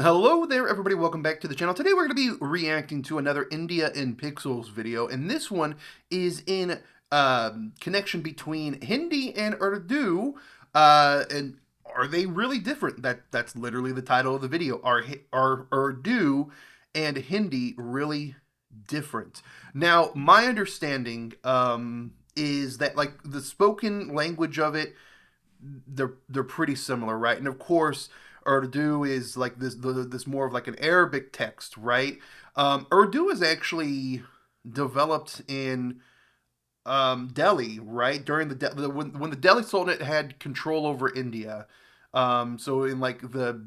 Hello there everybody, welcome back to the channel. Today we're going to be reacting to another India in Pixels video, and this one is in connection between Hindi and Urdu, and are they really different? That's literally the title of the video. Are Urdu and Hindi really different? Now, my understanding is that like the spoken language of it, they're pretty similar, right? And of course, Urdu is like this more of like an Arabic text, right? Urdu is actually developed in Delhi, right? During when the Delhi Sultanate had control over India. So in like the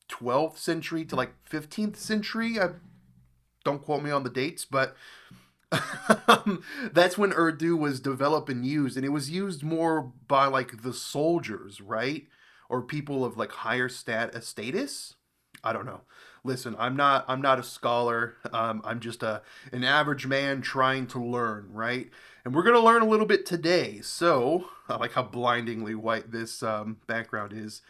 12th century to like 15th century, don't quote me on the dates, but that's when Urdu was developed and used, and it was used more by like the soldiers, right? Or people of like higher status. I don't know. Listen, I'm not a scholar. I'm just an average man trying to learn, right? And we're gonna learn a little bit today. So I like how blindingly white this background is.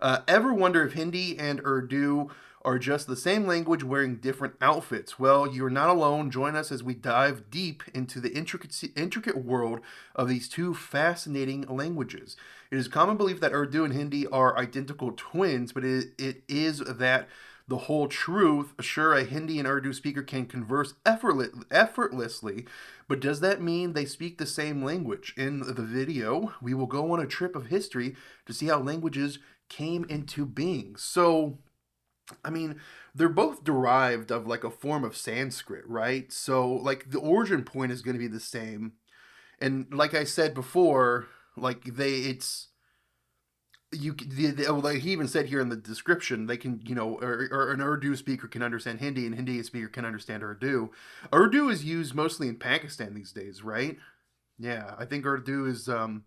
Ever wonder if Hindi and Urdu are just the same language wearing different outfits? Well, you're not alone. Join us as we dive deep into the intricate world of these two fascinating languages. It is common belief that Urdu and Hindi are identical twins, but it is that the whole truth? Sure, a Hindi and Urdu speaker can converse effortlessly, but does that mean they speak the same language? In the video, we will go on a trip of history to see how languages came into being. So, I mean, they're both derived of like a form of Sanskrit, right? So like the origin point is going to be the same. And like I said before, like like he even said here in the description, they can, or an Urdu speaker can understand Hindi and Hindi speaker can understand Urdu. Urdu is used mostly in Pakistan these days, right? Yeah, I think Urdu is the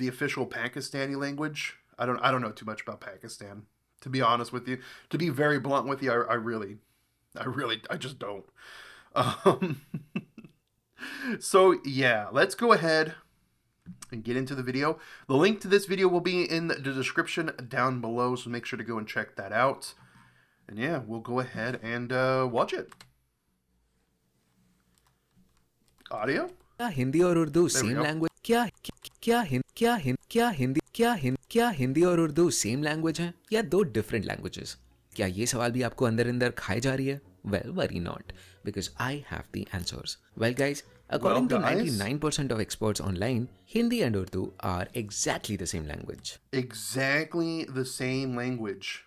official Pakistani language. I don't know too much about Pakistan, to be honest with you. To be very blunt with you, I just don't. Um, so yeah, let's go ahead and get into the video. The link to this video will be in the description down below, so make sure to go and check that out. And yeah, we'll go ahead and watch it. Audio? Hindi और Urdu same language? क्या हिंदी और Urdu same language हैं या दो different languages? क्या ये सवाल भी आपको अंदर अंदर खाए जा रही है? Well, worry not, because I have the answers. Well, guys, according to 99% of experts online, Hindi and Urdu are exactly the same language. Exactly the same language.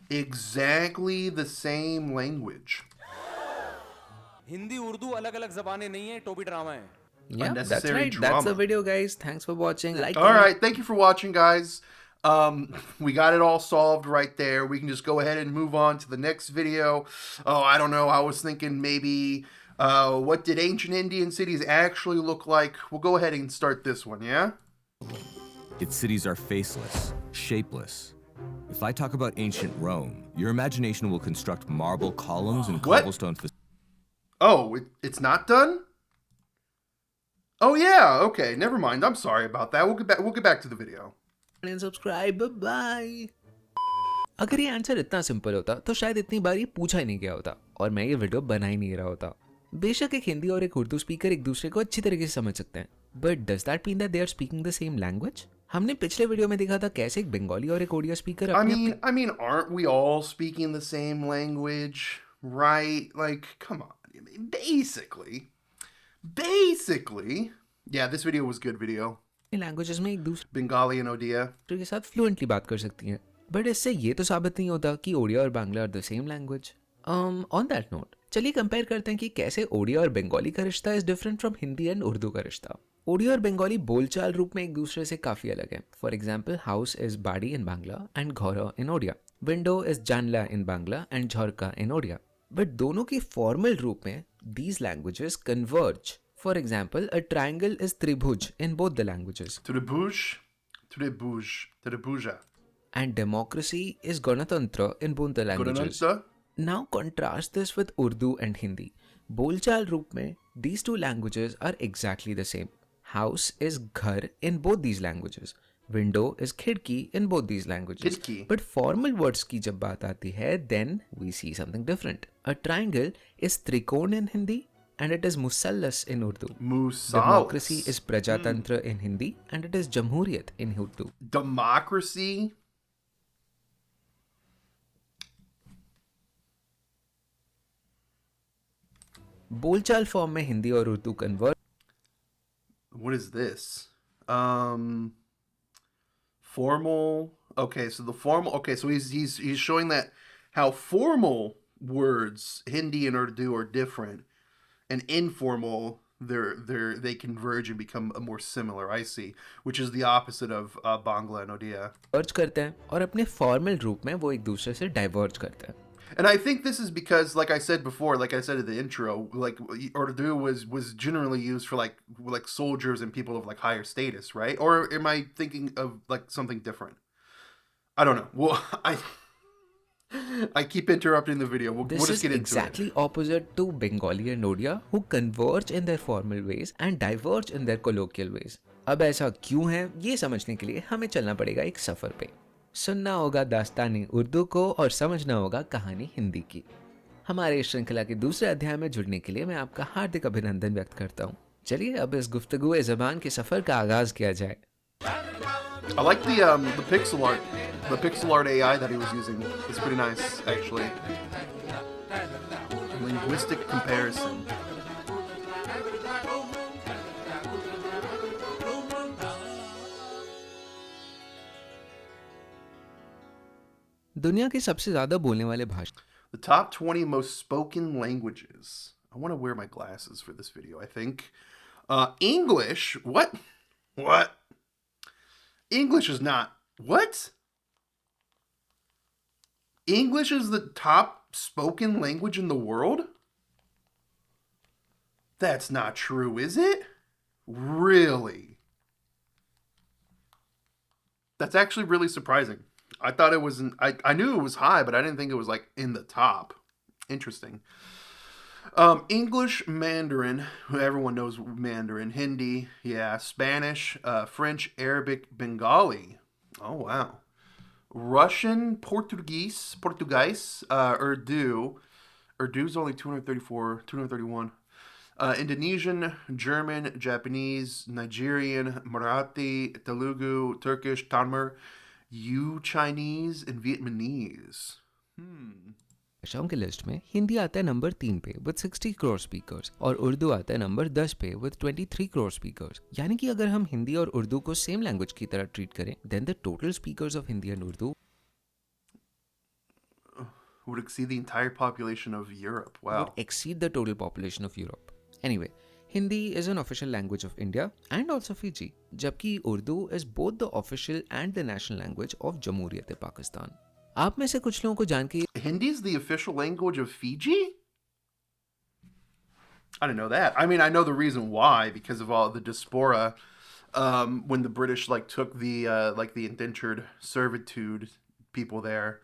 Exactly the same language. Hindi Urdu अलग अलग जबानें नहीं है, टोपी drama है. Yeah, that's right. Drama. That's the video, guys. Thanks for watching. All right, thank you for watching, guys. We got it all solved right there. We can just go ahead and move on to the next video. Oh, I don't know. I was thinking maybe what did ancient Indian cities actually look like? We'll go ahead and start this one, yeah? Its cities are faceless, shapeless. If I talk about ancient Rome, your imagination will construct marble columns and cobblestone facades. Oh, it's not done? Oh yeah, okay, never mind. I'm sorry about that. We'll get back to the video. And subscribe. Bye. अगर ये answer इतना simple होता तो शायद इतनी बार ये पूछा ही नहीं गया होता और मैं ये वीडियो बना ही नहीं रहा होता. बेशक एक हिंदी और एक उर्दू स्पीकर एक दूसरे को अच्छी तरीके से समझ सकते हैं, but does that mean that they are speaking the same language? हमने पिछले वीडियो में देखा था कैसे एक बंगाली और एक Odia speaker I mean, aren't we all speaking the same language, right? Like, come on. Basically, yeah, this video was good video. Languages में एक दूसरे Bengali and Odia के साथ फ्लुएंटली बात कर सकती हैं, बट इससे ये तो साबित नहीं होता कि ओडिया और Bangla are the same language. On that note, चलिए कंपेयर करते हैं कि कैसे ओडिया और बंगाली का रिश्ता is different from Hindi and Urdu का रिश्ता. ओडिया और बंगाली बोलचाल रूप में एक दूसरे से काफी अलग है. फॉर एग्जाम्पल, हाउस इज बाड़ी इन बांग्ला एंड घोरा इन Odia. Window is janla in Bangla and jhorka in Odia. But दोनों की फॉर्मल रूप में these languages converge. For example, a triangle is tribhuj in both the languages. Tribhuja. And democracy is ganatantra in both the languages. Now contrast this with Urdu and Hindi. Bolchal roop mein, these two languages are exactly the same. House is ghar in both these languages. Window is khidki in both these languages. Khidki. But formal words की जब बात आती है, then we see something different. A triangle is trikon in Hindi and it is musallas in Urdu. Musalas. Democracy is prajatantra in Hindi and it is jamhuriyat in Urdu. Democracy. बोलचाल form में हिंदी और Urdu convert What is this? Formal. Okay, so the formal. Okay, so he's showing that how formal words Hindi and Urdu are different, and informal they converge and become more similar. I see, which is the opposite of Bangla and Odia. करते हैं और अपने formal रूप में वो एक दूसरे से डाइवर्ज करते हैं. And I think this is because, like I said before, like I said in the intro, like Urdu was generally used for like soldiers and people of like higher status, right? Or am I thinking of like something different? I don't know. Well, I keep interrupting the video. We'll This just is get into exactly it. opposite to Bengali and Odia, who converge in their formal ways and diverge in their colloquial ways. अब ऐसा क्यों है, ये समझने के लिए हमें चलना पड़ेगा एक सफर पे. सुनना होगा दास्तानी उर्दू को और समझना होगा कहानी हिंदी की. हमारे इस श्रृंखला के दूसरे अध्याय में जुड़ने के लिए मैं आपका हार्दिक अभिनंदन व्यक्त करता हूँ. चलिए अब इस गुफ्तगू ज़बान के सफर का आगाज किया जाए. I like the pixel art. The pixel art AI that he was using. It's pretty nice, actually. Linguistic comparison. दुनिया के सबसे ज्यादा बोलने वाले भाषा. The top 20 most spoken languages. I want to wear my glasses for this video, I think. English. What? What? English is not. What? English is the top spoken language in the world? That's not true, is it? Really? That's actually really surprising. I thought it was, I knew it was high, but I didn't think it was like in the top. Interesting. English, Mandarin, everyone knows Mandarin, Hindi, yeah, Spanish, French, Arabic, Bengali. Oh, wow. Russian, Portuguese, Urdu. Urdu's only 231. Indonesian, German, Japanese, Nigerian, Marathi, Telugu, Turkish, Tamil, Chinese, and Vietnamese. भाषाओं के list में हिंदी आता है number 3 पे with 60 crore speakers और उर्दू आता है number 10 पे विद 23 करोड़ स्पीकर्स. यानी कि अगर हम हिंदी और उर्दू को सेम लैंग्वेज की तरह ट्रीट करें, then the total speakers of Hindi and Urdu would exceed the entire population of Europe. Wow. would exceed the total population of Europe. Anyway, Hindi is an official language of India and also Fiji, जबकि Urdu is both the official and the national language of Jamhuriyat Pakistan. आप में से कुछ लोगों को जान के Hindi is the official language of Fiji? I didn't know that. I mean, I know the reason why, because of all the diaspora, when the British took the indentured servitude people there.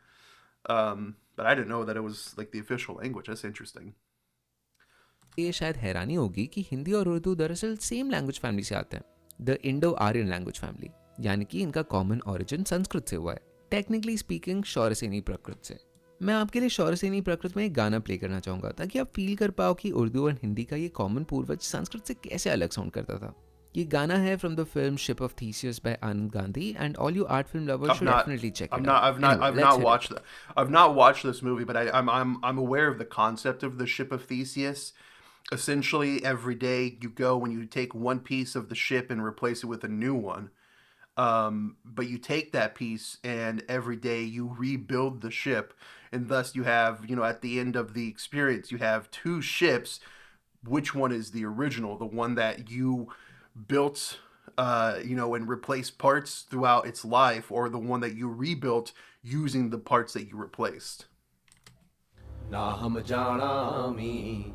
But I didn't know that it was the official language. That's interesting. ये शायद हैरानी होगी कि हिंदी और उर्दू दरअसल same language family से आते हैं, the Indo Aryan language family, यानी कि इनका कॉमन ओरिजिन संस्कृत से हुआ है. टेक्निकली स्पीकिंग शौरसेनी प्रकृत से. मैं आपके लिए शौरसेनी प्रकृत में एक गाना प्ले करना चाहूंगा ताकि आप फील कर पाओ कि उर्दू और हिंदी का ये कॉमन पूर्वज संस्कृत से कैसे अलग साउंड करता था. ये गाना है from the film Ship of Theseus by Anand Gandhi and all you art film lovers should definitely check it out. I've not watched this movie, but I'm aware of the concept of the ship of Theseus. Essentially, every day you go and you take one piece of the ship and replace it with a new one. But you take that piece and every day you rebuild the ship, and thus you have, at the end of the experience, you have two ships. Which one is the original? The one that you built, and replaced parts throughout its life, or the one that you rebuilt using the parts that you replaced? Naham janami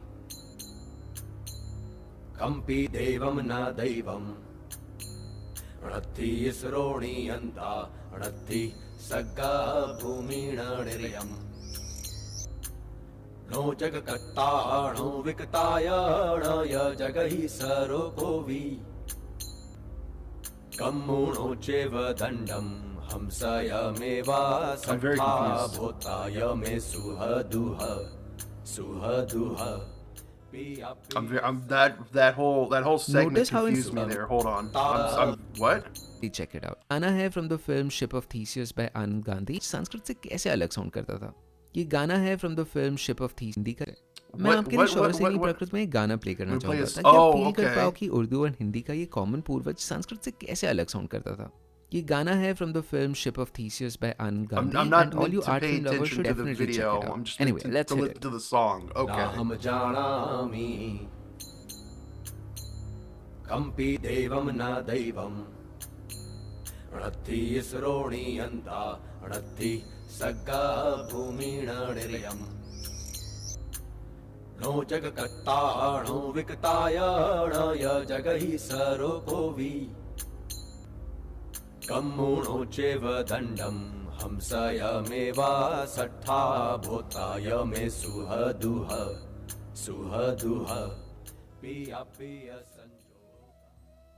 kampi devam na devam Radhi isroni anta radhi sagga bhumina niryam No jagakatta no vikataya ya jagahi sarokovi कम्मुणो चैव दण्डं हंसयमेवा I'm very सट्ठा confused. भूताय may सुहदुह सुहदुह I'm that whole segment Notice how in confused me there. Hold on. I'm what? check it out. गाना है from the film Ship of Theseus by आनंद गांधी संस्कृत से कैसे अलग sound करता था. ये गाना है from the film Ship of Theseus Hindi का है. मैं आपके लिए शौरसेनी प्रकृत में एक गाना प्ले करना चाहूंगा ताकि आप फील कर पाओ कि उर्दू और हिंदी का ये कॉमन पूर्वज संस्कृत से कैसे अलग साउंड करता था. ये गाना है from the film Ship of Theseus by Anand Gandhi I'm not and all you to art pay film lovers attention should to the definitely check video. it I'm out. just Anyway, let's to hit listen it. to the song. Okay. नाहं जानामि कम्पि देवं न दैवम् णद्धि श्रोणीयन्ता णद्धि सग्गा भूमिण निर्यम् no जगकर्ताणो विकताय णय जगहि सरोकोवि कम्मुणो चैव दण्डं हंसयमेवा सट्ठा भूताय मे सुहदुह सुहदुह पिया पिया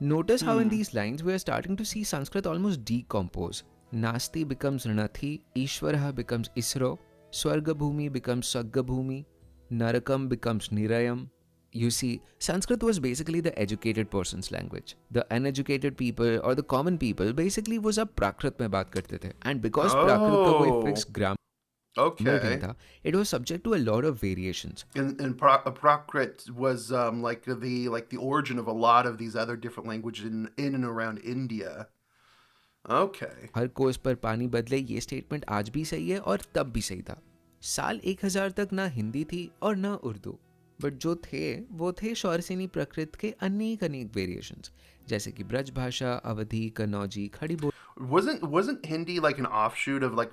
Notice how in these lines we are starting to see Sanskrit almost decompose. Nasti becomes Ranathi, Ishvaraha becomes Isro, Swargabhumi becomes Saggabhumi, Narakam becomes Nirayam. You see, Sanskrit was basically the educated person's language. The uneducated people or the common people basically was अब प्राकृत में बात करते थे. And because प्राकृत का कोई fixed grammar Okay. नहीं था, it was subject to a lot of variations. And Prakrit was like the origin of a lot of these other different languages in and around India. Okay. हर कोस पर पानी बदले ये statement आज भी सही है और तब भी सही था. साल 1000 तक ना हिंदी थी और ना उर्दू, बट जो थे वो थे शौरसेनी प्रकृत के अनेक वेरिएशंस, जैसे कि ब्रज भाषा, अवधी, कन्नौजी, खड़ी बोल. Wasn't Hindi like an offshoot of like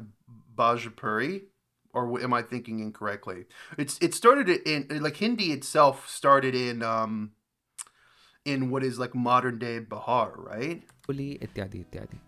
Bhojpuri, or am I thinking incorrectly? It started in like Hindi itself started in what is like modern day Bihar, right? बोली इत्यादि इत्यादि.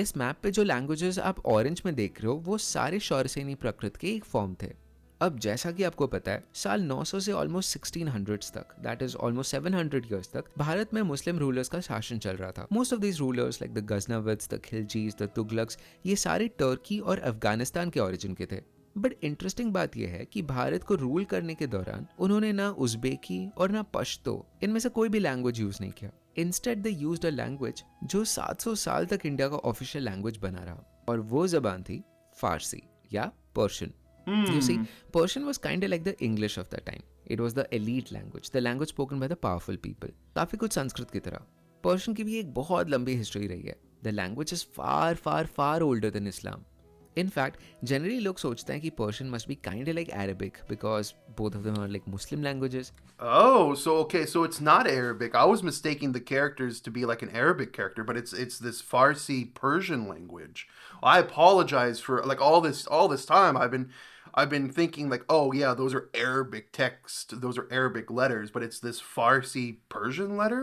इस मैप पे जो लैंग्वेजेस आप ऑरेंज में देख रहे हो वो सारे शौरसेनी प्रकृत के एक फॉर्म थे. अब जैसा कि आपको पता है, साल 900 से ऑलमोस्ट 1600s तक, दैट इज ऑलमोस्ट 700 इयर्स तक, भारत में मुस्लिम रूलर्स का शासन चल रहा था. Most of these rulers like the Ghaznavids, the Khiljis, the Tughlaqs, ये सारे टर्की और अफगानिस्तान के ओरिजिन के थे. बट इंटरेस्टिंग बात यह है कि भारत को रूल करने के दौरान उन्होंने ना उज़्बेकी और ना पश्तो, इनमें से कोई भी लैंग्वेज यूज नहीं किया. Instead they used a language जो 700 साल तक इंडिया का ऑफिशियल लैंग्वेज बना रहा, और वो जबान थी फारसी या Persian. You see, Persian was kind of like the English of that time. It was the elite language, the language spoken by the powerful people. काफी कुछ संस्कृत की तरह. Persian की भी एक बहुत लंबी हिस्ट्री रही है. The language is far older than Islam. In fact, generally लोग सोचते हैं कि Persian must be kind of like Arabic because both of them are like Muslim languages. Oh, so okay, so it's not Arabic. I was mistaking the characters to be like an Arabic character, but it's this Farsi Persian language. I apologize for like all this time I've been thinking like, oh yeah, those are Arabic text, those are Arabic letters, but it's this Farsi Persian letter?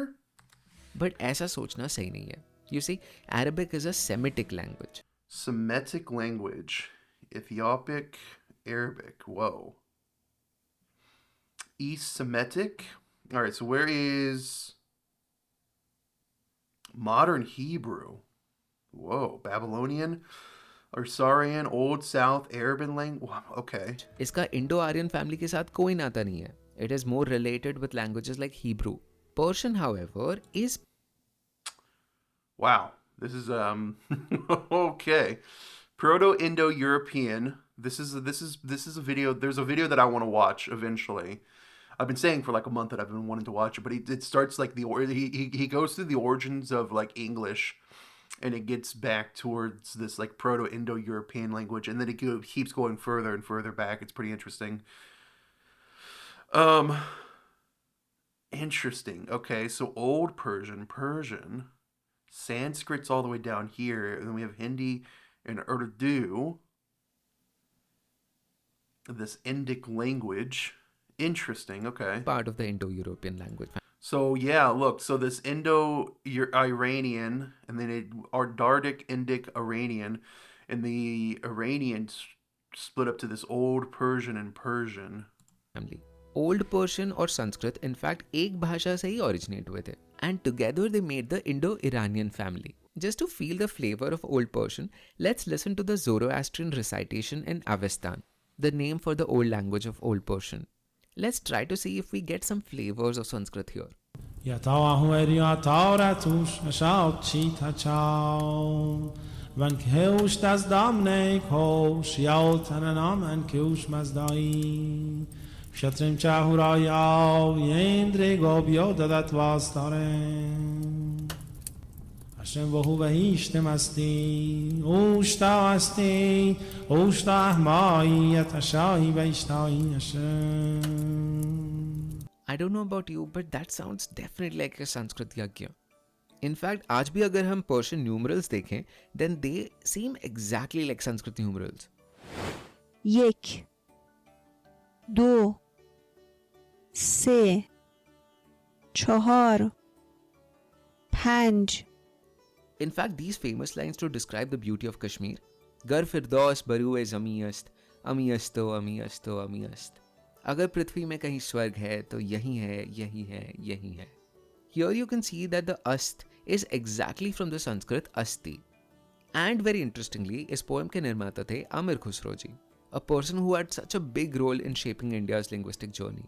But ऐसा सोचना सही नहीं है. You see, Arabic is a Semitic language. Semitic language. Ethiopic Arabic. Whoa. East Semitic? Alright, so where is modern Hebrew? Whoa, Babylonian, Arsarian, Old South, Arabian language. Okay. इसका Indo-Aryan family के साथ कोई नाता नहीं है. It is more related with languages like Hebrew. Persian, however, is Wow. This is okay. Proto-Indo-European. This is a video. There's a video that I want to watch eventually. I've been saying for like a month that I've been wanting to watch it, but it starts like he goes through the origins of like English, and it gets back towards this like Proto-Indo-European language, and then it keeps going further and further back. It's pretty interesting. Interesting. Okay, so Old Persian. Sanskrit's all the way down here, and then we have Hindi and Urdu. This Indic language. Interesting, okay. part of the Indo-European language. So yeah, look, so this Indo-Iranian, and then Dardic, Indic, Iranian, and the Iranians split up to this Old Persian and Persian. Family. Old Persian और Sanskrit in fact एक भाषा से ही originate हुए थे. And together they made the Indo-Iranian family. Just to feel the flavor of Old Persian, let's listen to the Zoroastrian recitation in Avestan, the name for the old language of Old Persian. Let's try to see if we get some flavors of Sanskrit here. یتاهو اریاتارتوش اشاوت چیتا چاو ون کهوش دز دام نیکوش یالتن نامن کهوش مزدایی شترم چاهورای آو یندری گوبیو دادت واستارم اشم وهو وهیشت مستی اوشتا استی اوشتا احمایی یتشایی ویشتایی اشم. I don't know about you, but that sounds definitely like a Sanskrit yagya. In fact, आज भी अगर हम Persian numerals देखें, then they seem exactly like Sanskrit numerals. 1 2 3 4 5 In fact, these famous lines to describe the beauty of Kashmir, Gar firdaus barue zamiyast, amiyasto, amiyasto, amiyast. अगर पृथ्वी में कहीं स्वर्ग है तो यही है, यही है, यही है. Here you can see that the ast is exactly from the Sanskrit asti. And very interestingly, इस poem के निर्माता थे आमिर खुसरो जी, a person who had such a big role in shaping India's linguistic journey.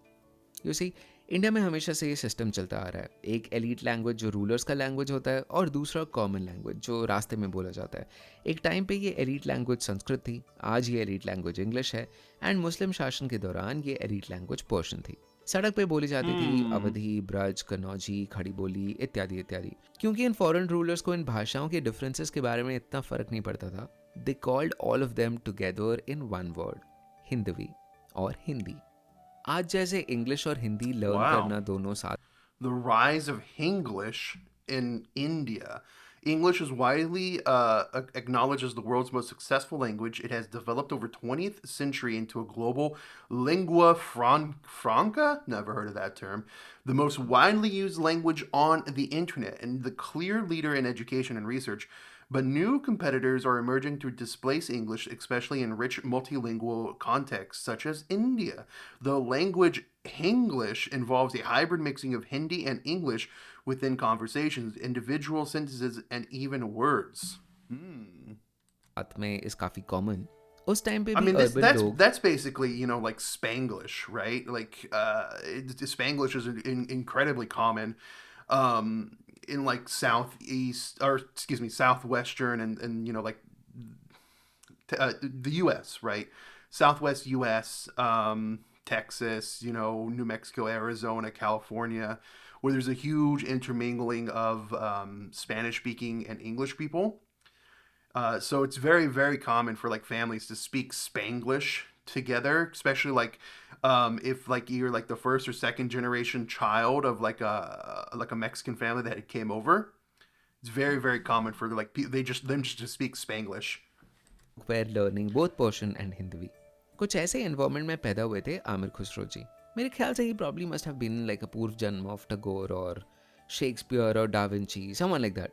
You see, India में हमेशा से ये system चलता आ रहा है. एक एलिट लैंग्वेज जो रूलर्स का लैंग्वेज होता है और दूसरा कॉमन लैंग्वेज जो रास्ते में बोला जाता है. एक टाइम पे ये एलिट लैंग्वेज संस्कृत थी, आज ये एलिट लैंग्वेज इंग्लिश है, एंड मुस्लिम शासन के दौरान ये एलिट लैंग्वेज पर्शियन थी. सड़क पे बोली जाती थी अवधी, ब्रज, कन्नौजी, खड़ी बोली इत्यादि इत्यादि. क्योंकि इन फॉरेन रूलर्स को इन भाषाओं के डिफरेंसेस के बारे में इतना फर्क नहीं पड़ता था, they called all of them together in one word, Hindavi और हिंदी. आज जैसे इंग्लिश और हिंदी लर्न करना दोनों साथ. The rise of Hinglish in India. English is widely acknowledged as the world's most successful language. It has developed over 20th century into a global lingua franca, never heard of that term, the most widely used language on the internet and the clear leader in education and research. But new competitors are emerging to displace English, especially in rich multilingual contexts such as India. The language Hinglish involves a hybrid mixing of Hindi and English within conversations, individual sentences, and even words. साथ में is काफी common. उस time पे I भी mean, urban लोग that's basically, like Spanglish, right? Like, Spanglish is incredibly common. In like southwestern and like the U.S., right? Southwest U.S., Texas, New Mexico, Arizona, California, where there's a huge intermingling of Spanish-speaking and English people. So it's very, very common for like families to speak Spanglish together, especially like if like you're like the first or second generation child of like a Mexican family that came over. It's very, very common for like them just to speak Spanglish. were learning both Persian and Hindi. कुछ ऐसे environment में पैदा हुए थे आमिर खुसरो जी. मेरे ख्याल से he probably must have been like a पूर्व जन्म of Tagore or Shakespeare or Da Vinci, someone like that.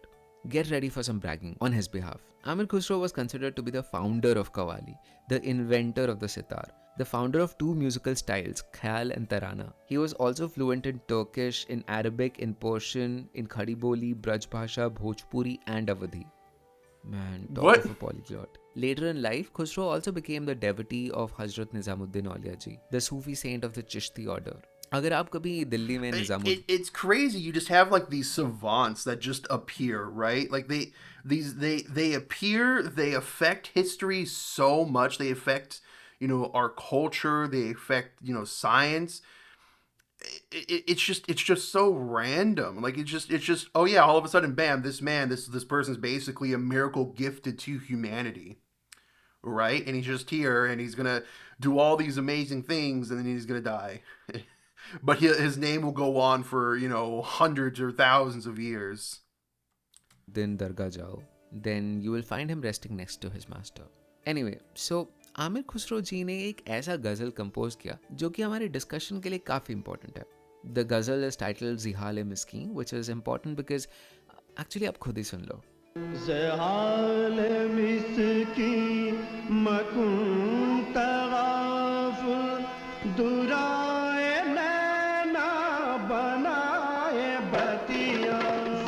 Get ready for some bragging on his behalf. Amir Khusro was considered to be the founder of Qawwali, the inventor of the sitar, the founder of two musical styles, Khayal and Tarana. He was also fluent in Turkish, in Arabic, in Persian, in Khadi Boli, Braj Bhasha, Bhojpuri and Awadhi. Man, talk of a polyglot. Later in life, Khusro also became the devotee of Hazrat Nizamuddin Aulia Ji, the Sufi saint of the Chishti order. अगर आप कभी दिल्ली में Nizamuddin It's crazy. You just have like these savants that just appear, right? Like they appear, they affect history so much. They affect, our culture. They affect, science. It's just so random. Like it's just oh yeah, all of a sudden, bam, this person's basically a miracle gifted to humanity, right? And he's just here, and he's gonna do all these amazing things, and then he's gonna die. But his name will go on for, hundreds or thousands of years. दरगाह जाओ, then you will find him resting next to his master. Anyway, so Aamir Khusro जी ने एक ऐसा गज़ल compose किया जो कि हमारे discussion के लिए काफ़ी इंपॉर्टेंट है. The ghazal is titled Zihal Miskin, which is important because actually आप खुद ही सुन लो. زحال مسكين مكن تغاف दुराए नैना बनाए बतिया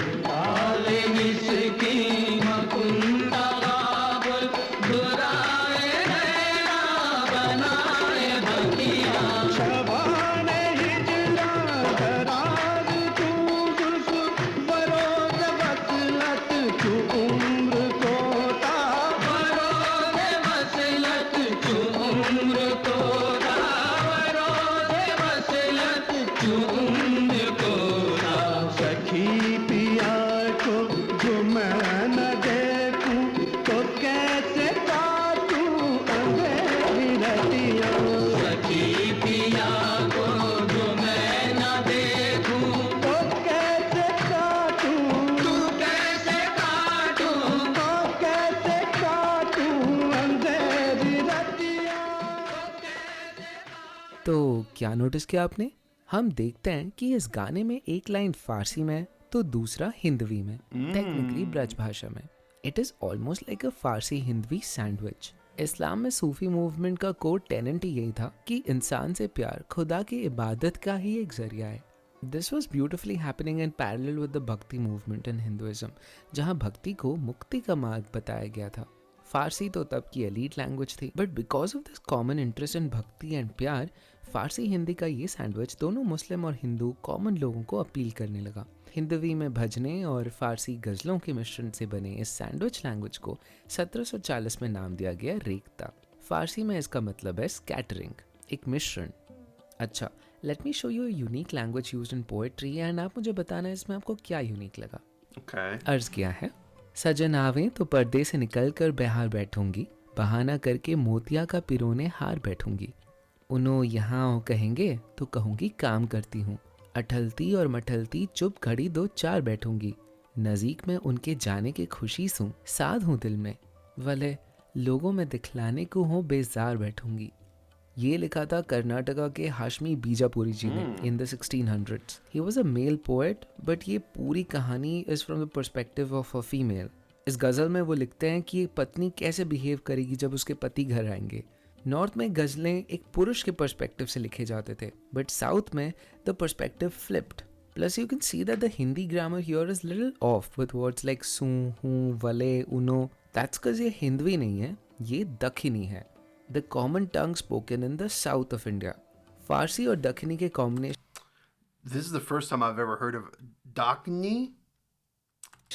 زحال مسكين सखी पिया को जो मैं ना देखूं तो कैसे काटूं तू कैसे काटूं तो कैसे काटूं अंधेरी रतिया। तो क्या नोटिस किया आपने? हम देखते हैं कि इस गाने में एक लाइन फारसी में तो दूसरा हिंदवी में, टेक्निकली ब्रज भाषा में। It is almost like a Farsi Hindavi sandwich. इस्लाम में सूफी मूवमेंट का कोर टेनेंट ही यही था कि इंसान से प्यार खुदा की इबादत का ही एक जरिया है। This was beautifully happening in parallel with the भक्ति मूवमेंट इन हिंदुइज्म, जहाँ भक्ति को मुक्ति का मार्ग बताया गया था। फारसी तो तब की एलीट लैंग्वेज थी, but because of this common interest in भक्ति एंड प्यार, फारसी हिंदी का ये सैंडविच दोनों मुस्लिम और हिंदू कॉमन लोगों को अपील करने लगा। हिंदवी में भजने और फारसी गज़लों के मिश्रण से बने इस सैंडविच लैंग्वेज को 1740 में नाम दिया गया रेख्ता। फारसी में इसका मतलब है स्कैटरिंग, एक मिश्रण। अच्छा, let me show you a unique language used in poetry and आप मुझे बताना इसमें आपको क्या यूनिक लगा। Okay. अर्ज किया है, सजन आवे तो पर्दे से निकल कर बहार बैठूंगी, बहाना करके मोतिया का पिरोने हार बैठूंगी। उनो यहाँ आओ कहेंगे तो कहूंगी काम करती हूँ, अठलती और मठलती चुप घड़ी दो चार बैठूंगी, नजीक में उनके जाने की खुशी सूं साध हूँ दिल में, वले लोगों में दिखलाने को हूँ बेजार बैठूंगी। ये लिखा था कर्नाटका के हाशमी बीजापुरी जी ने in the 1600s। He was a male poet, but ये पूरी कहानी is from the perspective of a female. इस गज़ल में वो लिखते हैं कि पत्नी कैसे बिहेव करेगी जब उसके पति घर आएंगे। नॉर्थ में गज़लें एक पुरुष के पर्सपेक्टिव से लिखे जाते थे, बट साउथ में the perspective flipped. Plus you can see that the Hindi grammar here is little off with words like su, hoon, wale, Uno. That's because ये हिंदवी नहीं है, ये दखिनी है, the common tongue spoken in the south of India. फारसी और दखनी के combination This is the first time I've ever heard of Dakni.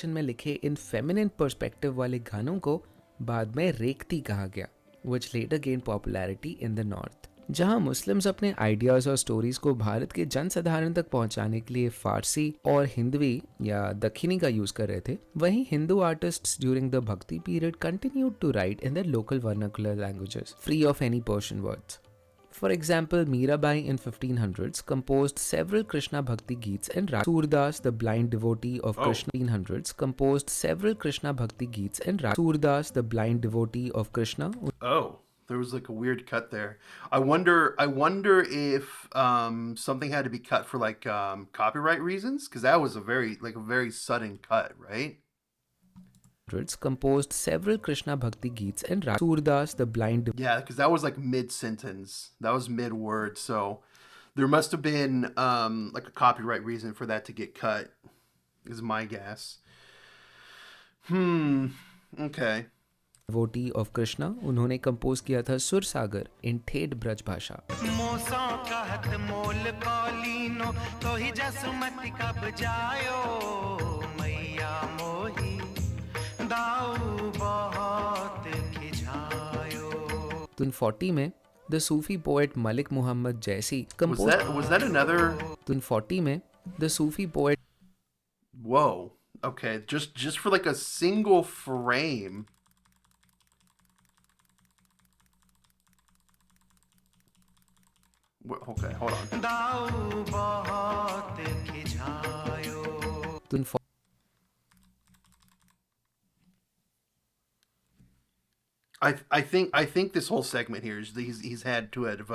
में लिखे इन feminine perspective वाले गानों को बाद में रेख्ती कहा गया, which later gained popularity in the north. जहां मुस्लिम्स अपने आइडियाज और स्टोरीज को भारत के जनसाधारण तक पहुंचाने के लिए फारसी और हिंदवी या दखिनी का यूज कर रहे थे, वहीं Hindu artists during the bhakti period continued to write in their local vernacular languages, free of any Persian words. For example, Mirabai in 1500s composed several Krishna Bhakti Geets and Ragas. Surdas, the blind devotee of Krishna, 1500s composed several Krishna Bhakti Geets and Ragas. Surdas, the blind devotee of Krishna. Oh, there was like a weird cut there. I wonder if something had to be cut for like copyright reasons, because that was a very sudden cut, right? Composed several Krishna Bhakti Geets and Ragas. Surdas, the blind Yeah, because that was like mid-sentence. That was mid-word, so there must have been like a copyright reason for that to get cut, is my guess. Okay. devotee of Krishna, उन्होंने compose किया था सुर सागर इन ठेठ ब्रज भाषा। मोसों कहत मोल कौलीनो तो ही जसमत कब जायो मैया मोही दाऊ बहुत खिझायो। तुन 40 में the Sufi poet Malik Mohammad Jaisi Was that another? तुन 40 में the Sufi poet Whoa. Okay, just for like a single frame. Okay, hold on. दाऊ बहुत खिझायो। तुन I think this whole segment here is he's had to have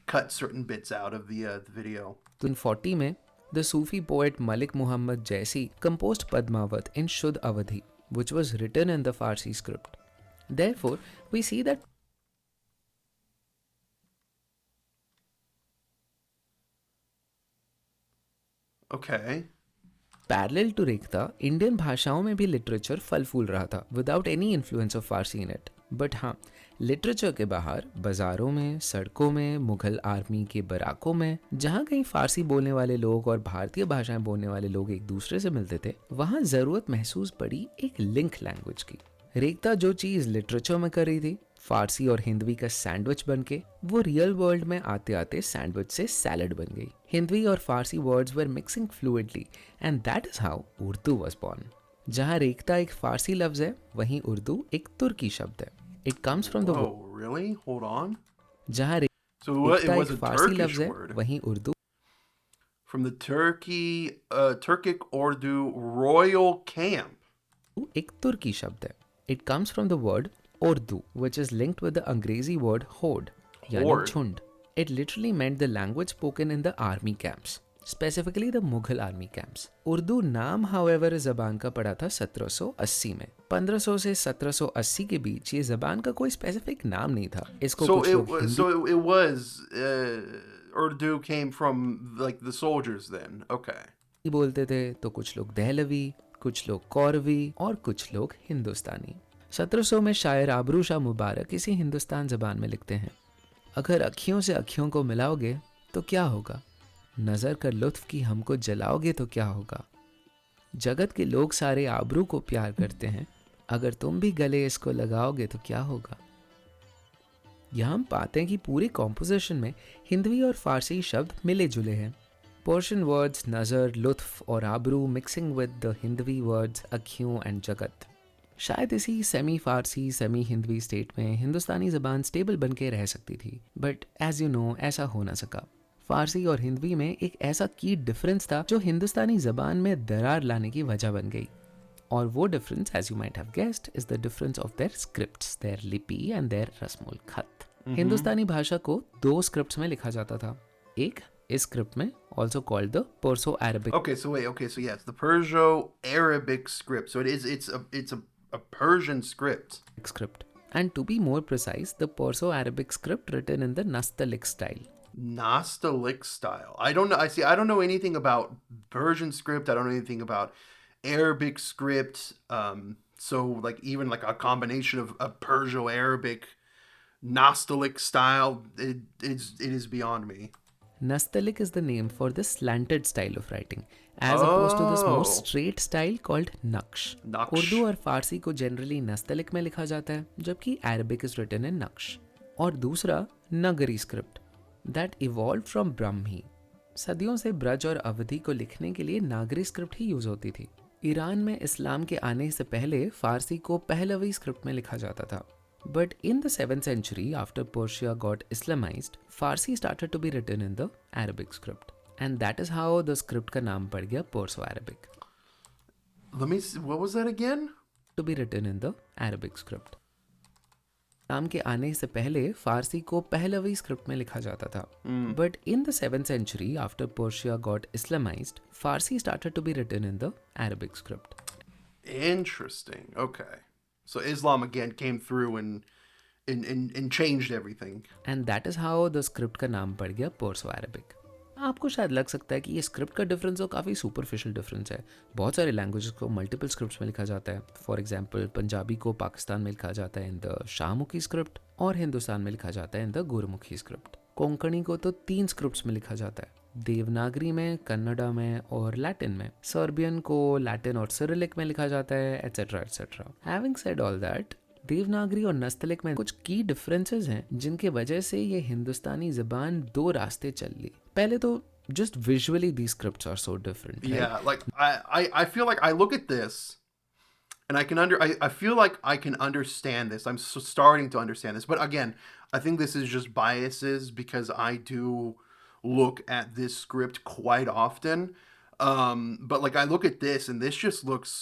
cut certain bits out of the video. तुन 40 में the Sufi poet Malik Mohammad Jaisi composed Padmaavat in शुद्ध अवधि, which was written in the Farsi script. Therefore, we see that Okay. Parallel to Rekhta Indian भाषाओं में भी literature फल फूल रहा था without any influence of Farsi in it. But हाँ, लिटरेचर के बाहर बाजारों में, सड़कों में, मुगल आर्मी के बराकों में, जहाँ कहीं फारसी बोलने वाले लोग और भारतीय भाषाएं बोलने वाले लोग एक दूसरे से मिलते थे, वहाँ ज़रूरत महसूस पड़ी एक लिंक लैंग्वेज की। रेख्ता जो चीज़ लिटरेचर में कर रही थी, फारसी और हिंदवी का सैंडविच बनके वो रियल वर्ल्ड में आते आते सैंडविच से सैलड बन गई। हिंदवी और Farsi words were mixing fluently and that is how Urdu was born. जहाँ रेख्ता एक फारसी लफ्ज है, वहीं उर्दू एक तुर्की शब्द है। It comes from the Oh, really? Hold on. जहाँ So what? It Rekhta was एक a फारसी Turkish लफ्ज़ है, word वहीं Urdu from the Turkic Urdu royal camp. एक तुर्की शब्द है. It comes from the word Urdu, which is linked with the अंग्रेजी word horde, यानी Horde. झुंड. It literally meant the language spoken in the army camps, specifically the Mughal army camps. Urdu नाम however इस ज़बान का पड़ा था 1780 में. 1500 से 1780 के बीच ये ज़बान का कोई स्पेसिफिक नाम नहीं था. इसको So कुछ it लोग was. Hindi So it was. Urdu came from like the soldiers then. Okay. बोलते थे तो कुछ लोग दहलवी, कुछ लोग कौरवी और कुछ लोग हिंदुस्तानी. 1700 में शायर आबरू शाह मुबारक इसी हिंदुस्तान ज़बान में लिखते हैं. अगर अखियों से अखियों को मिलाओगे तो क्या होगा, नज़र कर लुत्फ की हमको जलाओगे तो क्या होगा, जगत के लोग सारे आबरू को प्यार करते हैं, अगर तुम भी गले इसको लगाओगे तो क्या होगा. यहाँ हम पाते हैं कि पूरी कॉम्पोजिशन में हिंदवी और फारसी शब्द मिले जुले हैं. पर्शियन वर्ड्स नज़र, लुत्फ और aabru mixing with the Hindavi words akhiyon and jagat. शायद इसी semi Farsi semi Hindavi state में हिंदुस्तानी ज़बान स्टेबल बन के रह सकती थी, बट एज यू नो ऐसा हो ना सका. फारसी और हिंदवी में एक ऐसा की डिफरेंस था जो हिंदुस्तानी ज़बान में दरार लाने की वजह बन गई. और वो difference, as you might have guessed, is the difference of their scripts, their lipi and their rasmul khat. Hindustani भाषा को दो स्क्रिप्ट्स में लिखा जाता था. एक इस स्क्रिप्ट में, also called the Perso Arabic Okay. So wait. Okay. So yes, the Perso-Arabic script. So it is. It's a Persian script. script, and to be more precise, the Perso Arabic script written in the Nastaliq style. Nastaliq style. I don't know. I see. I don't know anything about Persian script. I don't know anything about Arabic script. So like even like a combination of a Perso-Arabic, Nastaliq style. It is beyond me. Nastaliq is the name for the slanted style of writing, as opposed to this more Oh. straight style called Naqsh. Naqsh. Urdu और फारसी को generally Nastaliq में लिखा जाता है, जबकि Arabic is written in नक्श. और दूसरा नगरी script that evolve from Brahmi. सदियों से ब्रज और अवधि को लिखने के लिए नागरी स्क्रिप्ट ही यूज होती थी. ईरान में इस्लाम के आने से पहले फारसी को पहलवी स्क्रिप्ट में लिखा जाता था. But in the 7th century, after Persia got Islamized, Farsi started to be written in the Arabic script. And that is how the script का नाम पड़ गया Perso-Arabic. Let me see. What was that again? To be written in the Arabic script. नाम के आने से पहले फारसी को पहलवी स्क्रिप्ट में लिखा जाता था. But in the 7th century, after Persia got Islamized, Farsi started to be written in the Arabic script. Interesting. Okay. So Islam again came through and changed everything. And that is how the script का नाम पड़ गया Perso-Arabic. आपको शायद लग सकता है कि ये स्क्रिप्ट का डिफरेंस तो काफ़ी सुपरफिशियल डिफरेंस है. बहुत सारे लैंग्वेजेस को मल्टीपल स्क्रिप्ट्स में लिखा जाता है. फॉर एग्जांपल पंजाबी को पाकिस्तान में लिखा जाता है इन द शाहमुखी स्क्रिप्ट और हिंदुस्तान में लिखा जाता है in the Gurmukhi script. Konkani को तो 3 स्क्रिप्ट्स में लिखा जाता है, देवनागरी में, कन्नड़ा में और लैटिन में. सर्बियन को लैटिन और सिरिलिक में लिखा जाता है, etcetera etcetera. Having said all that, Devanagari और नस्तलिक में कुछ की डिफरेंसेस हैं जिनके वजह से ये हिंदुस्तानी ज़बान दो रास्ते चल ली. पहले तो just visually these scripts are so different, right? Yeah, like I feel like I look at this and I feel like I can understand this. I'm starting to understand this. But again, I think this is just biases because I do look at this script quite often. But like I look at this and this just looks,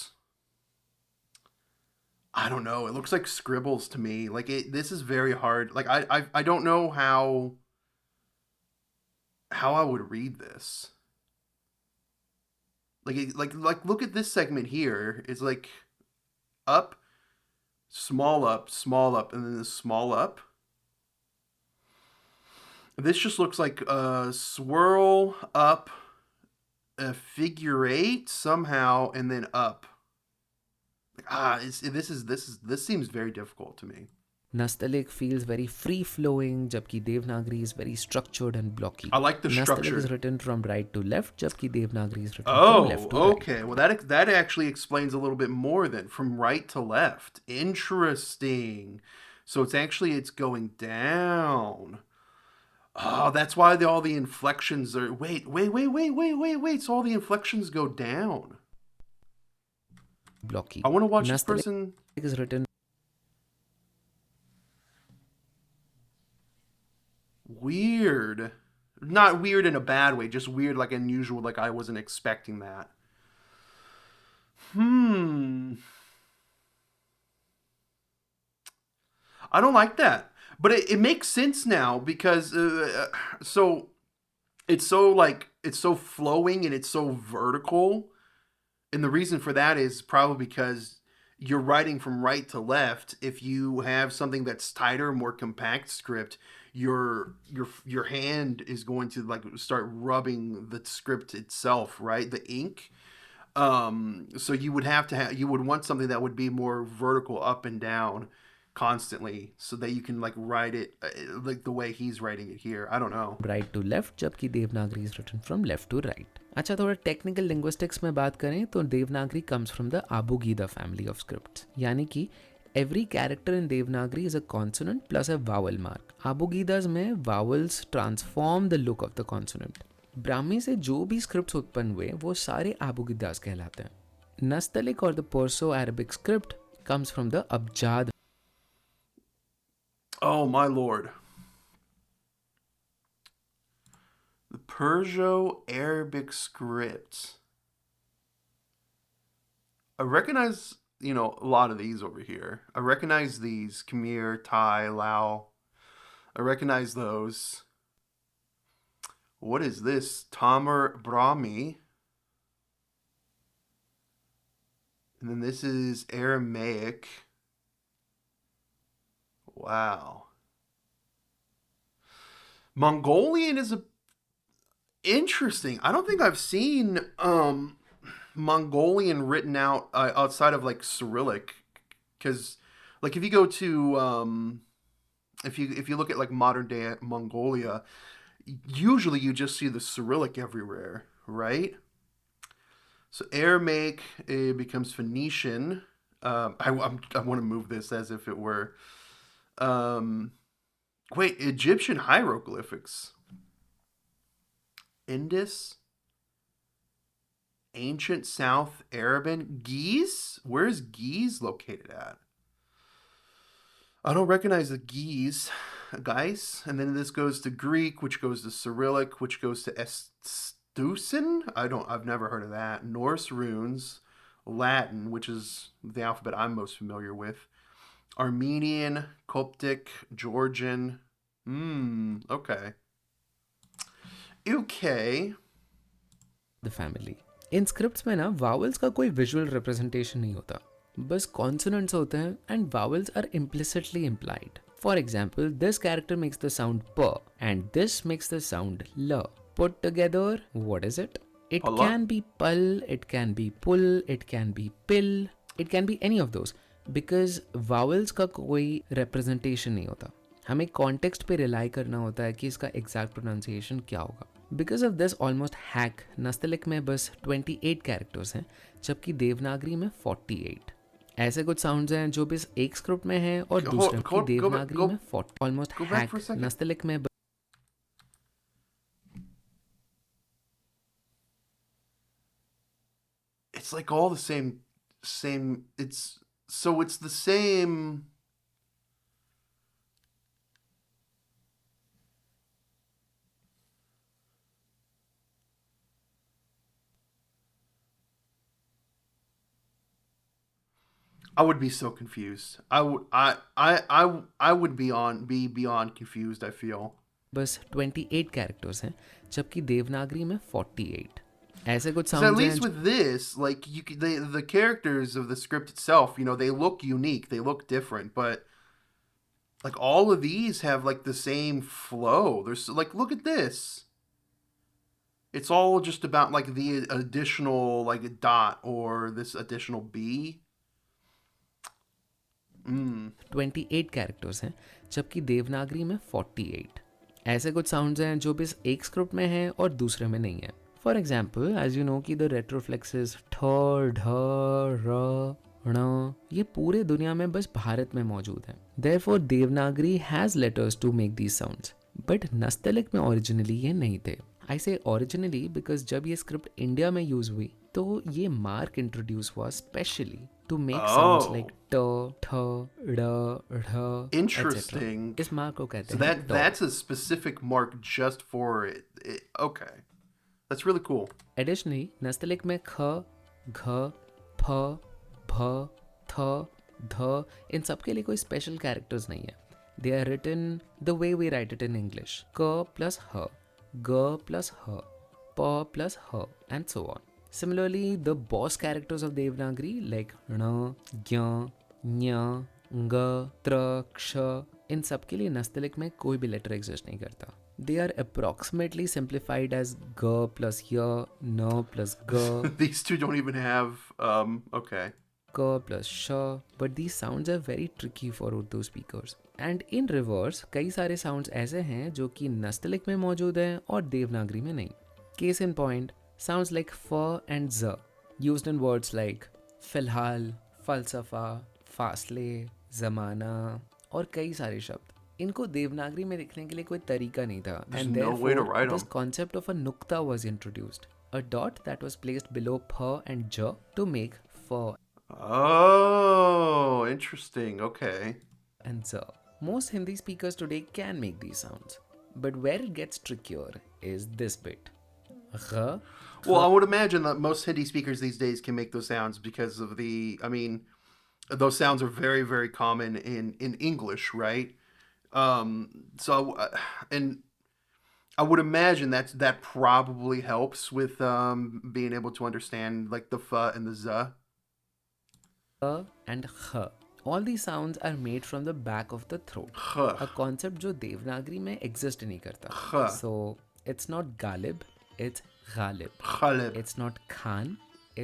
I don't know, it looks like scribbles to me. Like this is very hard. Like I don't know how I would read this. Like look at this segment here. It's like up, small up, and then the small up. This just looks like a swirl up, a figure 8 somehow, and then up. This seems very difficult to me. Nastaliq feels very free-flowing, जबकि Devanagari is very structured and blocky. I like the structure. Nastaliq is written from right to left, जबकि Devanagari is written from left to right. Okay. Well, that actually explains a little bit more then, from right to left. Interesting. So it's going down. Oh, that's why all the inflections are. Wait. So all the inflections go down. Blocky. I want to watch this Nastaliq person. is written Weird. Not weird in a bad way, just weird, like unusual, like I wasn't expecting that. I don't like that. But it makes sense now because so it's so flowing and it's so vertical. And the reason for that is probably because you're writing from right to left. If you have something that's tighter, more compact script, your hand is going to like start rubbing the script itself, right? The ink. So you would have to you would want something that would be more vertical up and down constantly so that you can like write it like the way he's writing it here. I don't know. right to left, जबकि Devanagari is written from left to right. अच्छा, थोड़ा technical linguistics में बात करें तो Devanagari comes from the abugida family of scripts, यानी कि every character in Devanagari is a consonant plus a vowel mark. आबूगीदास में vowels transform the look of the consonant. Brahmi से जो भी स्क्रिप्ट्स उत्पन्न हुए वो सारे आबूगीदास कहलाते हैं. नस्तलिक और the Perso Arabic script comes from the abjad. Oh my lord. The Perso-Arabic scripts. I recognize, you know, a lot of these over here. I recognize these. Khmer, Thai, Lao. I recognize those. What is this? Tamar Brahmi. And then this is Aramaic. Wow. Mongolian is a interesting. I don't think I've seen Mongolian written out outside of like Cyrillic, because like if you go to if you look at like modern day Mongolia, usually you just see the Cyrillic everywhere, right? So Aramaic becomes Phoenician. I want to move this as if it were wait, Egyptian hieroglyphics. Indus, ancient South Arabian, Ge'ez? Where's Ge'ez located at? I don't recognize the Ge'ez, guys. And then this goes to Greek, which goes to Cyrillic, which goes to Estusin. I've never heard of that. Norse runes, Latin, which is the alphabet I'm most familiar with. Armenian, Coptic, Georgian. Okay. Okay. The family. In scripts में ना vowels का कोई visual representation नहीं होता, बस consonants होते हैं and vowels are implicitly implied. For example, this character makes the sound प and this makes the sound ल. Put together, what is it? It can be pal, it can be pull, it can be pill, it can be any of those, because vowels का कोई representation नहीं होता. हमें context पे rely करना होता है कि इसका एग्जैक्ट प्रोनाउंसिएशन क्या होगा. Because of this almost hack Nastaliq में बस 28 कैरेक्टर्स हैं, जबकि देवनागरी में 48. ऐसे कुछ साउंड्स हैं जो बस एक स्क्रिप्ट में हैं और दूसरे की देवनागरी में 40. ऑलमोस्ट हैक नस्तलिक में It's like all the same. It's the same. I would be so confused. I would be beyond confused, I feel. बस 28 कैरेक्टर्स हैं, जबकि देवनागरी में 48. ऐसे कुछ So at साउंड्स least हैं. with this, like the characters of the script itself, you know, they look unique, they look different, but like all of these have like the same flow. There's like, look at this. It's all just about like the additional like dot or this additional B. 28 characters हैं, जबकि देवनागरी में 48. ऐसे कुछ sounds हैं जो बस एक script में हैं और दूसरे में नहीं है. For example, as you know कि द रेट्रोफ्लेक्सेस ठ, ढ, र, ण ये पूरे दुनिया में बस भारत में मौजूद हैं. Therefore Devanagari has letters to make these sounds, but Nastaliq में ओरिजिनली ये नहीं थे. आई से ओरिजिनली बिकॉज जब ये स्क्रिप्ट इंडिया में यूज हुई तो ये मार्क इंट्रोड्यूस हुआ specially to make sounds like Oh, t, th, d, rh, etc. interesting. इस mark को कहते So हैं dot. that's a specific mark just for it. Okay, that's really cool. Additionally, Nastaliq में ख, घ, फ, भ, थ, ध इन सब के लिए कोई स्पेशल कैरेक्टर्स नहीं है. They are written the way we write it in English. क plus h, g plus h, p plus h, and so on. Similarly, the boss characters of Devanagari like ण, ज्ञ, ञ, ng, tr, क्ष इन सब के लिए नस्तलिक में कोई भी लेटर एग्जिस्ट नहीं करता. They are approximately simplified as g plus y, n plus g, These two don't even have. Okay. k plus sh, but these sounds are very tricky for Urdu speakers. And in reverse, कई सारे sounds ऐसे हैं जो कि नस्तलिक में मौजूद हैं और देवनागरी में नहीं. Case in point, sounds like f and z used in words like फिलहाल, फलसफा, फासले, ज़माना और कई सारे शब्द. इनको देवनागरी में लिखने के लिए कोई तरीका नहीं था. There's And no way to therefore, write this 'em. concept of a nukta was introduced. A dot that was placed below p and j to make f Oh, interesting. Okay. and z. Most Hindi speakers today can make these sounds, but where it gets trickier is this bit. Gh, Well, I would imagine that most Hindi speakers these days can make those sounds because of I mean, those sounds are very, very common in English, right? And I would imagine that probably helps with being able to understand like the f and the z. and kh. All these sounds are made from the back of the throat. A concept जो देवनागरी में exist नहीं करता. Kh. So it's not Galib, it's Ghalib. Khalib. It's not Khan,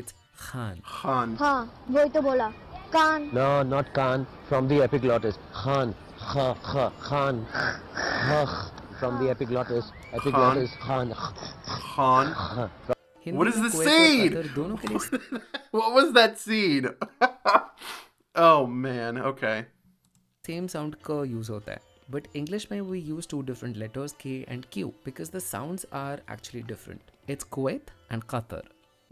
it's Khan. Khan. हाँ वही तो बोला कान. No, not Khan. From the epiglottis. Khan. Kh. Kh. Khan. Kh. From the epiglottis. Epiglottis. Khan. Khan. Hindi What is में the Kuwait और scene? Qatar दोनों के लिए What was that scene? Oh man. Okay. same sound k use होता है. But English में we use two different letters k and q because the sounds are actually different. It's Kuwait and Qatar.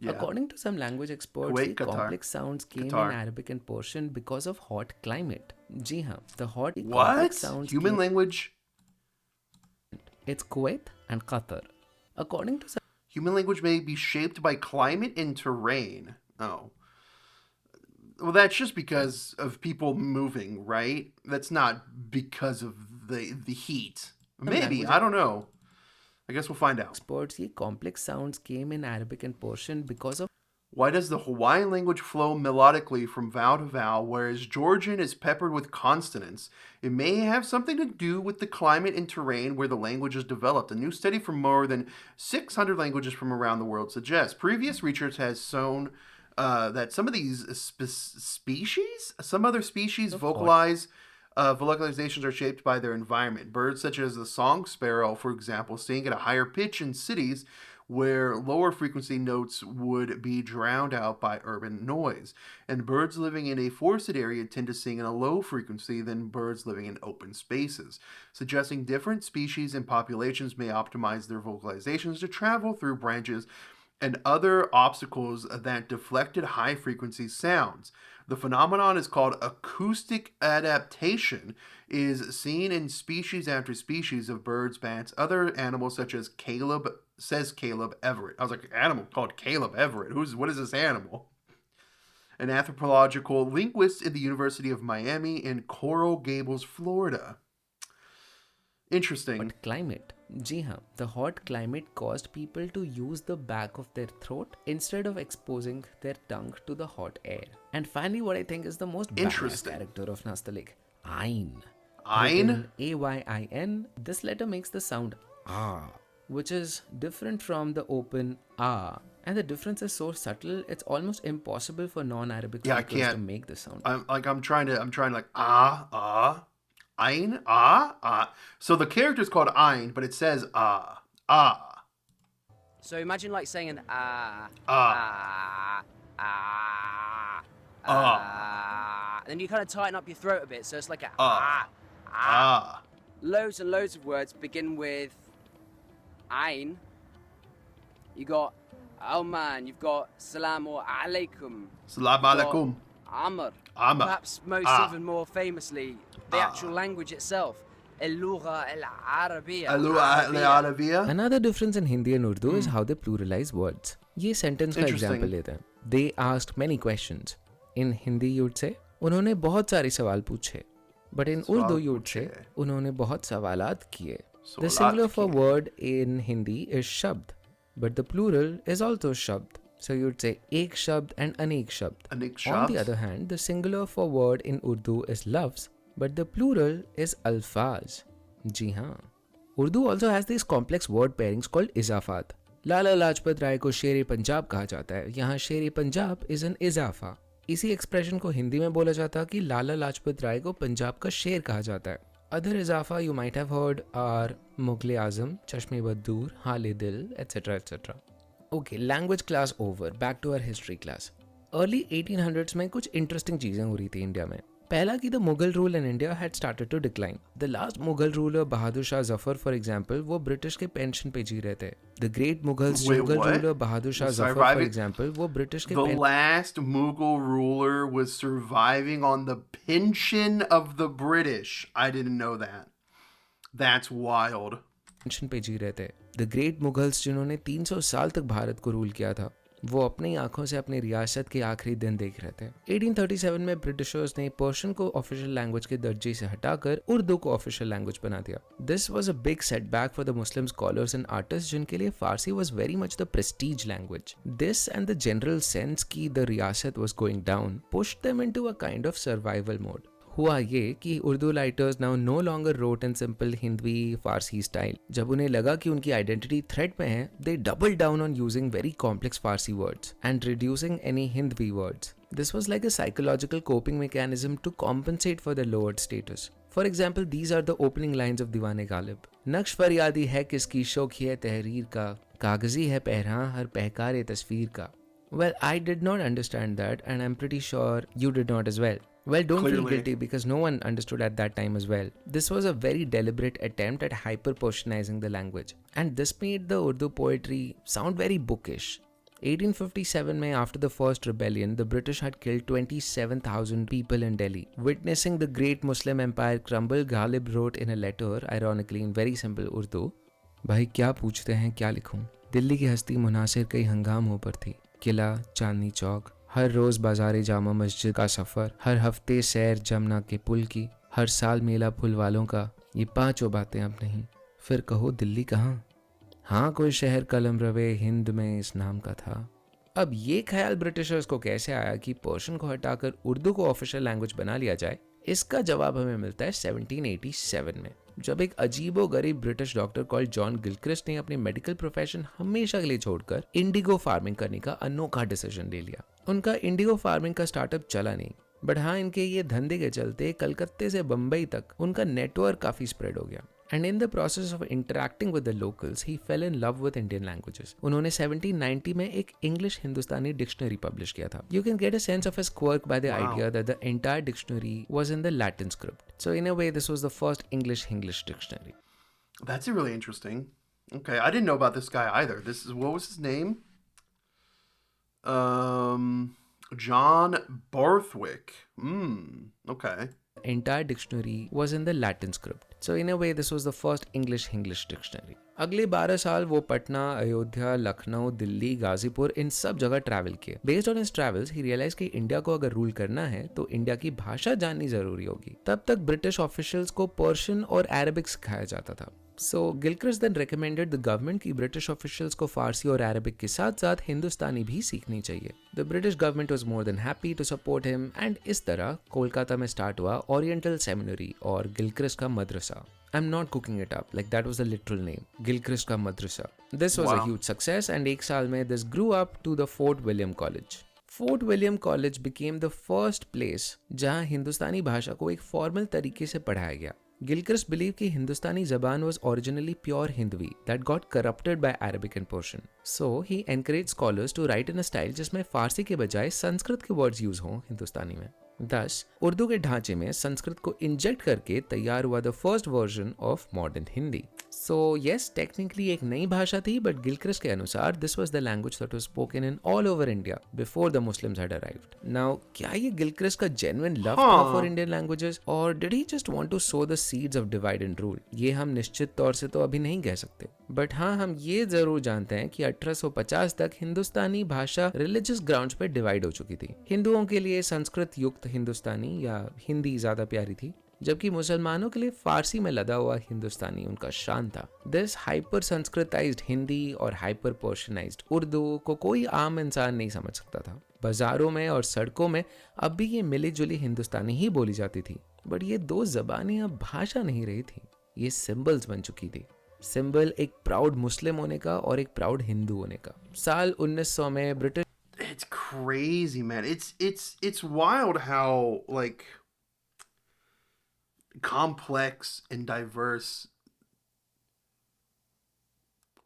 Yeah. According to some language experts, Kuwait, the Qatar. complex sounds came Qatar. in Arabic and Persian because of hot climate. जी हाँ, the hot What? complex sounds Human came. language? It's Kuwait and Qatar. According to some Human language may be shaped by climate and terrain. Oh. Well, that's just because of people moving, right? That's not because of the heat. Maybe. language- I don't know. I guess we'll find out. experts, ये complex sounds came in Arabic and Persian because of Why does the Hawaiian language flow melodically from vowel to vowel, whereas Georgian is peppered with consonants? It may have something to do with the climate and terrain where the language is developed. A new study from more than 600 languages from around the world suggests. Previous research has shown that some of these some other species vocalizations are shaped by their environment. Birds such as the song sparrow, for example, sing at a higher pitch in cities where lower frequency notes would be drowned out by urban noise. And birds living in a forested area tend to sing in a low frequency than birds living in open spaces, suggesting different species and populations may optimize their vocalizations to travel through branches and other obstacles that deflected high frequency sounds. The phenomenon is called acoustic adaptation, is seen in species after species of birds, bats, other animals such as Caleb Everett. I was like, animal called Caleb Everett. What is this animal? An anthropological linguist in the University of Miami in Coral Gables, Florida. Interesting. hot climate. जी हाँ, the hot climate caused people to use the back of their throat instead of exposing their tongue to the hot air. And finally, what I think is the most badass Interesting. character of Nastaliq, Ain. Ain? Written A-Y-I-N. This letter makes the sound ah, which is different from the open ah. And the difference is so subtle, it's almost impossible for non-Arabic Yeah, I speakers to can't. make this sound. I'm trying to like Ein, So the character is called Ein, but it says ah. So imagine like saying an ah, Ah. ah, ah, Ah. and then you kind of tighten up your throat a bit, so it's like a Ah. Ah. Loads and loads of words begin with Ain. You got oh man, you've got salam or alaikum. Salam You've got alaikum. Amr. Amr. Perhaps most even more famously, the actual language itself. اللغة العربية. Al-Arabiya. Another difference in Hindi and Urdu is how they pluralize words. ये sentence का Interesting. example लेते हैं. They asked many questions. In Hindi you would say, उन्होंने बहुत सारे सवाल पूछे. But in Urdu you would say, उन्होंने बहुत सवालात किए. The singular for word in Hindi is shabd, but the plural is also shabd. So you would say ek shabd and anek shabd. Anek On the shabd. other hand, the singular for word in Urdu is lafz, but the plural is alfaz. जी हाँ. Urdu also has these complex word pairings called izafat. Lala Lajpat Rai को शेर पंजाब कहा जाता है. यहाँ शेर Punjab is an इजाफा. इसी एक्सप्रेशन को हिंदी में बोला जाता है कि लाला लाजपत राय को पंजाब का शेर कहा जाता है. Other izafa you might have heard are Mughal Azam, Chashme Baddoor, Hale Dil, etc. etc. Okay, language class over. Back to our history class. Early 1800s में कुछ interesting चीज़ें हो रही थी इंडिया में. पहला कि the Mughal rule in India had started to decline. The last Mughal ruler Bahadur Shah Zafar, for example, वो ब्रिटिश के पेंशन पे जी रहे थे. The great Mughal ruler Bahadur Shah Zafar, for example, वो ब्रिटिश के The last Mughal ruler was surviving on the pension of the British. I didn't know that. That's wild. Pension पे जी रहे थे. The great Mughals जिन्होंने 300 साल तक भारत को rule किया था, वो अपनी आंखों से अपनी रियासत के आखिरी दिन देख रहे थे. 1837 में ब्रिटिशर्स ने पर्शियन को ऑफिशियल लैंग्वेज के दर्जे से हटाकर उर्दू को ऑफिशियल लैंग्वेज बना दिया. This was a big setback for the Muslim scholars and artist जिनके लिए Farsi was very much the prestige language. This and the general sense कि the riyasat was going down pushed them into a kind of survival mode. हुआ ये कि Urdu writers now no longer wrote in simple Hindi Farsi style. जब उन्हें लगा कि उनकी identity threat में है, they double down on using very complex Farsi words and reducing any Hindavi words. This was like a psychological coping mechanism to compensate for the lowered status. For example, these are the opening lines of दीवाने गालिब. नक्श फरियादी है किसकी शौक़ तहरीर का, कागजी है पहरां हर पहकार तस्वीर का. Well, I did not understand that, and I'm pretty sure you did not as well. Well, don't feel guilty because no one understood at that time as well. This was a very deliberate attempt at hyper-Persianizing the language. And this made the Urdu poetry sound very bookish. 1857 में after the first rebellion, the British had killed 27,000 people in Delhi. Witnessing the great Muslim empire crumble, Ghalib wrote in a letter, ironically in very simple Urdu, भाई क्या पूछते हैं क्या लिखूं? दिल्ली की हस्ती मुनासिर कई हंगामों पर थी. किला, चांदनी चौक, हर रोज़ बाज़ार जामा मस्जिद का सफ़र, हर हफ्ते सैर जमुना के पुल की, हर साल मेला फुल वालों का, ये पांचों बातें अब नहीं. फिर कहो दिल्ली कहाँ? हाँ कोई शहर कलम रवे हिंद में इस नाम का था. अब ये ख्याल ब्रिटिशर्स को कैसे आया कि पर्शियन को हटाकर उर्दू को ऑफिशियल लैंग्वेज बना लिया जाए? इसका जवाब हमें मिलता है 1787 में, जब एक अजीबो गरीब British doctor called John Gilchrist ने अपनी मेडिकल प्रोफेशन हमेशा के लिए छोड़कर इंडिगो फार्मिंग करने का अनोखा डिसीजन ले लिया. उनका इंडिगो फार्मिंग का स्टार्टअप चला नहीं, बट हाँ इनके ये धंधे के चलते कलकत्ते से बम्बई तक उनका नेटवर्क काफी स्प्रेड हो गया. And in the process of interacting with the locals he fail in love with Indian languages. उन्होंने 1790 में एक इंग्लिश हिंदुस्तानी डिक्शनरी पब्लिश किया था. You can get a sense of his quirk by the idea that the entire dictionary was in the Latin script. So in a way this was the first English dictionary. That's really interesting. Okay, I didn't know about this guy either. What was his name? John Borthwick. Okay. Entire dictionary was in the Latin script. So in a way this was the first English dictionary. अगले 12 साल वो पटना, अयोध्या, लखनऊ, दिल्ली, गाजीपुर इन सब जगह travel किए. Based on his travels he realize कि India को अगर rule करना है तो इंडिया की भाषा जाननी जरूरी होगी. तब तक ब्रिटिश ऑफिशियल्स को पर्शियन और अरेबिक सिखाया जाता था. So Gilchrist then recommended the government कि ब्रिटिश ऑफिशियल्स को फारसी और अरबिक के साथ साथ हिंदुस्तानी भी सीखनी चाहिए. The British government was more than happy to support him and इस तरह कोलकाता में स्टार्ट हुआ ओरिएंटल सेमिनरी और गिलक्रिस्ट का मदरसा. I'm not cooking it up, like that was the literal name, Gilchrist का मदरसा. This was a huge success and एक साल में this grew up to the Fort William College. Fort William College became the first place जहाँ हिंदुस्तानी भाषा को एक formal तरीके से पढ़ाया गया. Gilchrist believed कि हिंदुस्तानी जबान was originally pure Hindvi that got corrupted by Arabic and Persian. So he encouraged scholars to write in a style जिसमें फारसी के बजाय संस्कृत के words use हों हिंदुस्तानी में. Thus, उर्दू के ढांचे में संस्कृत को इंजेक्ट करके तैयार हुआ the first version of modern Hindi. So yes, technically एक नई भाषा थी, बट गिलक्रिस्ट के अनुसार this was the language that was spoken in all over India before the Muslims had arrived. Now, क्या ये गिलक्रिस्ट का जेन्युइन लव था फॉर इंडियन लैंग्वेजेस, और did he just want to sow the seeds of divide and rule? ये हम निश्चित तौर से तो अभी नहीं कह सकते, बट हाँ, हम ये जरूर जानते हैं कि 1850 तक हिंदुस्तानी भाषा रिलीजियस ग्राउंड्स पर डिवाइड हो चुकी थी. हिंदुओं के लिए संस्कृत युक्त हिंदुस्तानी या हिंदी ज्यादा प्यारी थी, जबकि मुसलमानों के लिए फारसी में लदा हुआ हिंदुस्तानी उनका शान था. दिस हाइपर संस्कृताइज्ड हिंदी और हाइपर पर्शियनाइज्ड उर्दू को कोई आम इंसान नहीं समझ सकता था. बाजारों में और सड़कों में अब भी ये मिली जुली हिंदुस्तानी ही बोली जाती थी, बट ये दो जबानें अब भाषा नहीं रही थी, ये सिंबल्स बन चुकी थी. सिंबल एक प्राउड मुस्लिम होने का और एक प्राउड हिंदू होने का. साल 1900 में British It's crazy, man. It's wild how like complex and diverse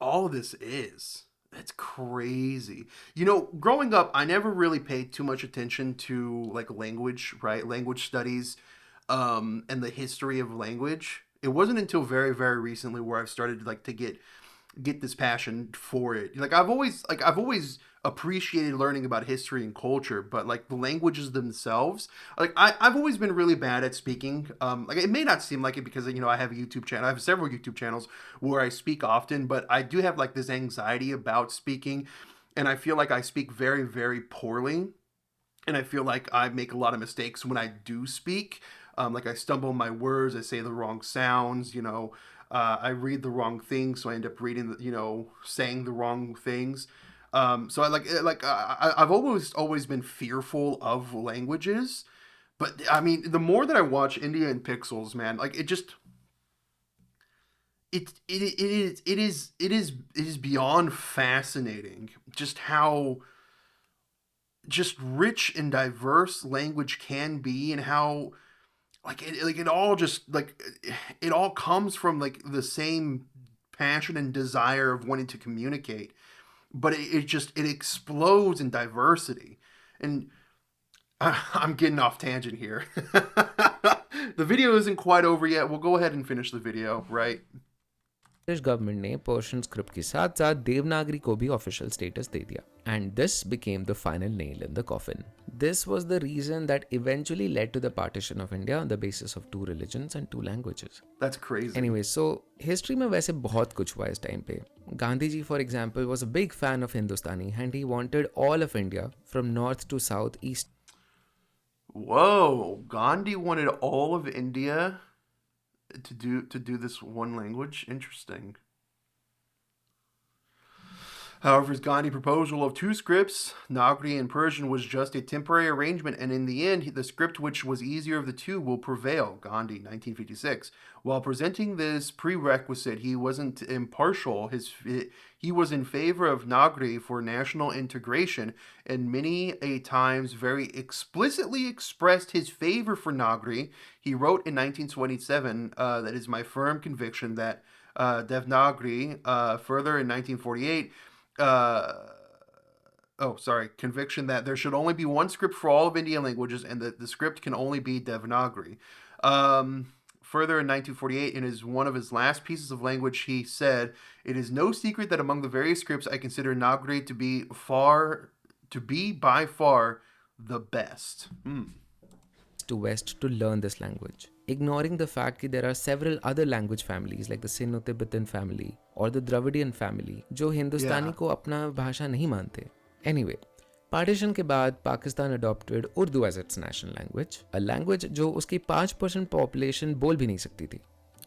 all this is. It's crazy. You know, growing up, I never really paid too much attention to like language, right? Language studies, and the history of language. It wasn't until very, very recently where I've started like to get this passion for it. I've always appreciated learning about history and culture, but like the languages themselves, like I've always been really bad at speaking. Like it may not seem like it because you know I have a YouTube channel. I have several YouTube channels where I speak often, but I do have like this anxiety about speaking, and I feel like I speak very, very poorly, and I feel like I make a lot of mistakes when I do speak. Like I stumble on my words, I say the wrong sounds, you know. I read the wrong things, so I end up reading, saying the wrong things. So I've always been fearful of languages, but I mean, the more that I watch India and Pixels, man, like it is beyond fascinating just how just rich and diverse language can be, and how it all just like it all comes from like the same passion and desire of wanting to communicate, but it explodes in diversity. And I'm getting off tangent here. The video isn't quite over yet. We'll go ahead and finish the video, right? British government ने Persian script के साथ साथ देवनागरी को भी official status दे दिया, and this became the final nail in the coffin. This was the reason that eventually led to the partition of India on the basis of 2 religions and 2 languages. That's crazy. Anyway, so history में वैसे बहुत कुछ हुआ इस time पे. Gandhi ji for example was a big fan of Hindustani, and he wanted all of India from north to south east. Whoa, Gandhi wanted all of India to do this one language. Interesting. However, his Gandhi proposal of 2 scripts, Nagri and Persian, was just a temporary arrangement, and in the end, the script which was easier of the two will prevail. Gandhi, 1956. While presenting this prerequisite, he wasn't impartial. He was in favor of Nagri for national integration, and many a times very explicitly expressed his favor for Nagri. He wrote in 1927, that is my firm conviction that Devanagari, further in 1948, conviction that there should only be one script for all of Indian languages, and that the script can only be Devanagari. Further in 1948, in one of his last pieces of language, he said, "It is no secret that among the various scripts, I consider Nagari to be by far the best." To west to learn this language, ignoring the fact that there are several other language families like the Sino-Tibetan family or the Dravidian family जो हिंदुस्तानी को अपना भाषा नहीं मानते. Anyway, partition के बाद Pakistan adopted Urdu as its national language, a language जो उसकी 5% पॉपुलेशन बोल भी नहीं सकती थी,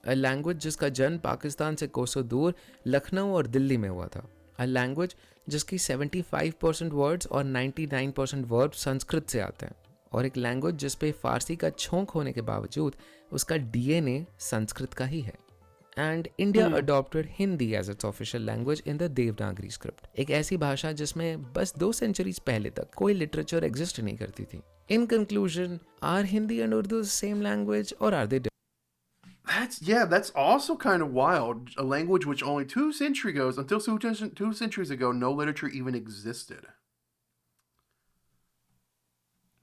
अ लैंग्वेज जिसका जन्म पाकिस्तान से कोसों दूर लखनऊ और दिल्ली में हुआ था, अ लैंग्वेज जिसकी 75% वर्ड्स और 99% वर्ब संस्कृत से आते हैं, और एक लैंग्वेज जिस पे फारसी का छोंक होने के बावजूद उसका डीएनए संस्कृत का ही है. And India adopted Hindi as its official language in the Devanagari script, एक ऐसी भाषा जिसमें बस 2 सेंचुरीज पहले तक कोई लिटरेचर एग्जिस्ट नहीं करती थी. In conclusion, are Hindi and Urdu same language और are they different? That's also kind of wild. A language which only 2 centuries ago, no literature even existed.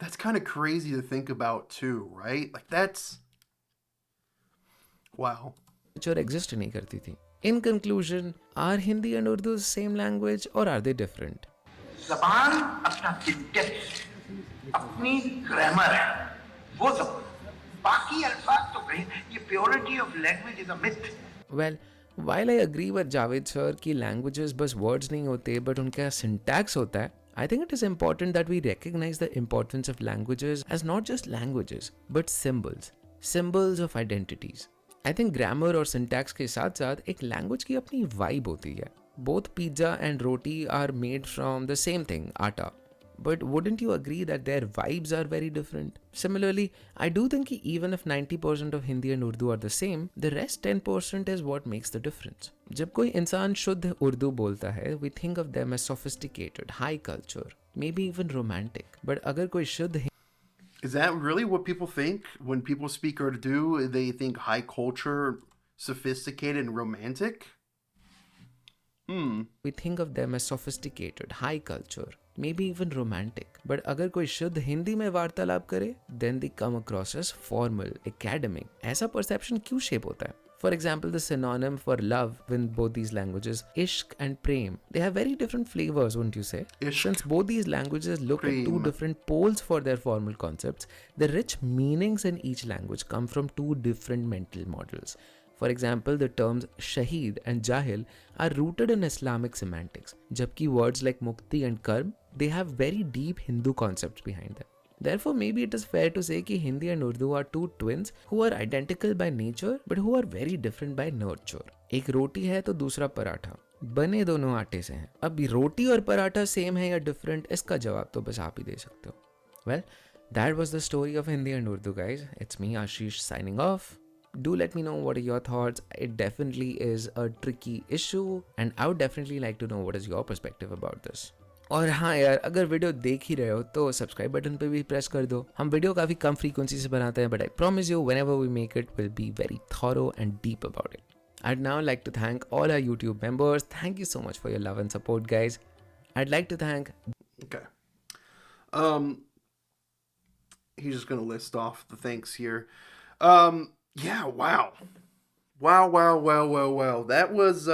That's kind of crazy to think about too, right? Like that's wow. और exist नहीं करती थी. In conclusion, are Hindi and Urdu the same language or are they different? जबान अपना syntax अपनी grammar है वो जबान बाकी अल्फाज तो कहीं ये purity of language is a myth. Well, while I agree with Javed sir कि languages बस words नहीं होते but उनका syntax होता है, I think it is important that we recognize the importance of languages as not just languages but symbols of identities. I think grammar और syntax के साथ साथ एक language की अपनी vibe होती है. Both pizza and roti are made from the same thing, atta. But wouldn't you agree that their vibes are very different? Similarly, I do think that even if 90% of Hindi and Urdu are the same, the rest 10% is what makes the difference. जब कोई इंसान शुद्ध उर्दू बोलता है, we think of them as sophisticated, high culture, maybe even romantic. But अगर कोई शुद्ध Is that really what people think when people speak Urdu? They think high culture, sophisticated, and romantic? We think of them as sophisticated, high culture, maybe even romantic. But अगर कोई शुद्ध हिंदी में वार्तालाप करे, then they come across as formal, academic. ऐसा perception क्यों shape होता है? For example, the synonym for love in both these languages, ishq and prem, they have very different flavors, wouldn't you say? Ishq, Since both these languages look at two prem. different poles for their formal concepts, the rich meanings in each language come from two different mental models. For example, the terms shaheed and jahil are rooted in Islamic semantics, jabki words like mukti and karm, they have very deep Hindu concepts behind them. Therefore, maybe it is fair to say that Hindi and Urdu are two twins who are identical by nature but who are very different by nurture. एक रोटी है तो दूसरा पराठा, बने दोनों आटे से हैं. अब रोटी और पराठा सेम है या डिफरेंट, इसका जवाब तो बस आप ही दे सकते हो. Well, that was the story of Hindi and Urdu, guys. It's me, Ashish, signing off. Do let me know what are your thoughts. It definitely is a tricky issue and I would definitely like to know what is your perspective about this. और हाँ यार, अगर video देख ही रहे हो तो subscribe button पे भी प्रेस कर दो. हम वीडियो काफ़ी कम फ्रीक्वेंसी से बनाते हैं, but I promise you whenever we make it we'll be very thorough and deep about it. I'd now like to thank all our YouTube members. Thank you so much for your love and support, guys. I'd like to thank... Okay. He's just going to list off the thanks here. Yeah, wow. Wow. That was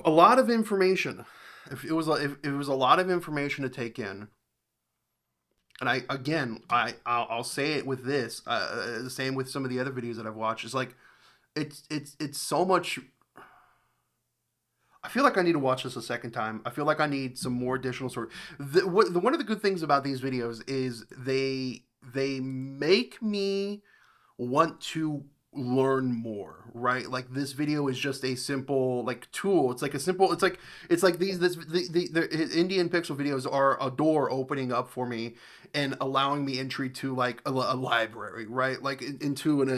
a lot of information. If it was a lot of information to take in. And I'll say it with this, the same with some of the other videos that I've watched. It's like it's so much. I feel like I need to watch this a second time. I feel like I need some more additional sort. One of the good things about these videos is they make me want to learn more, right? Like this video is just a simple like tool. It's like the Indian Pixel videos are a door opening up for me and allowing me entry to like a library, right? Like into an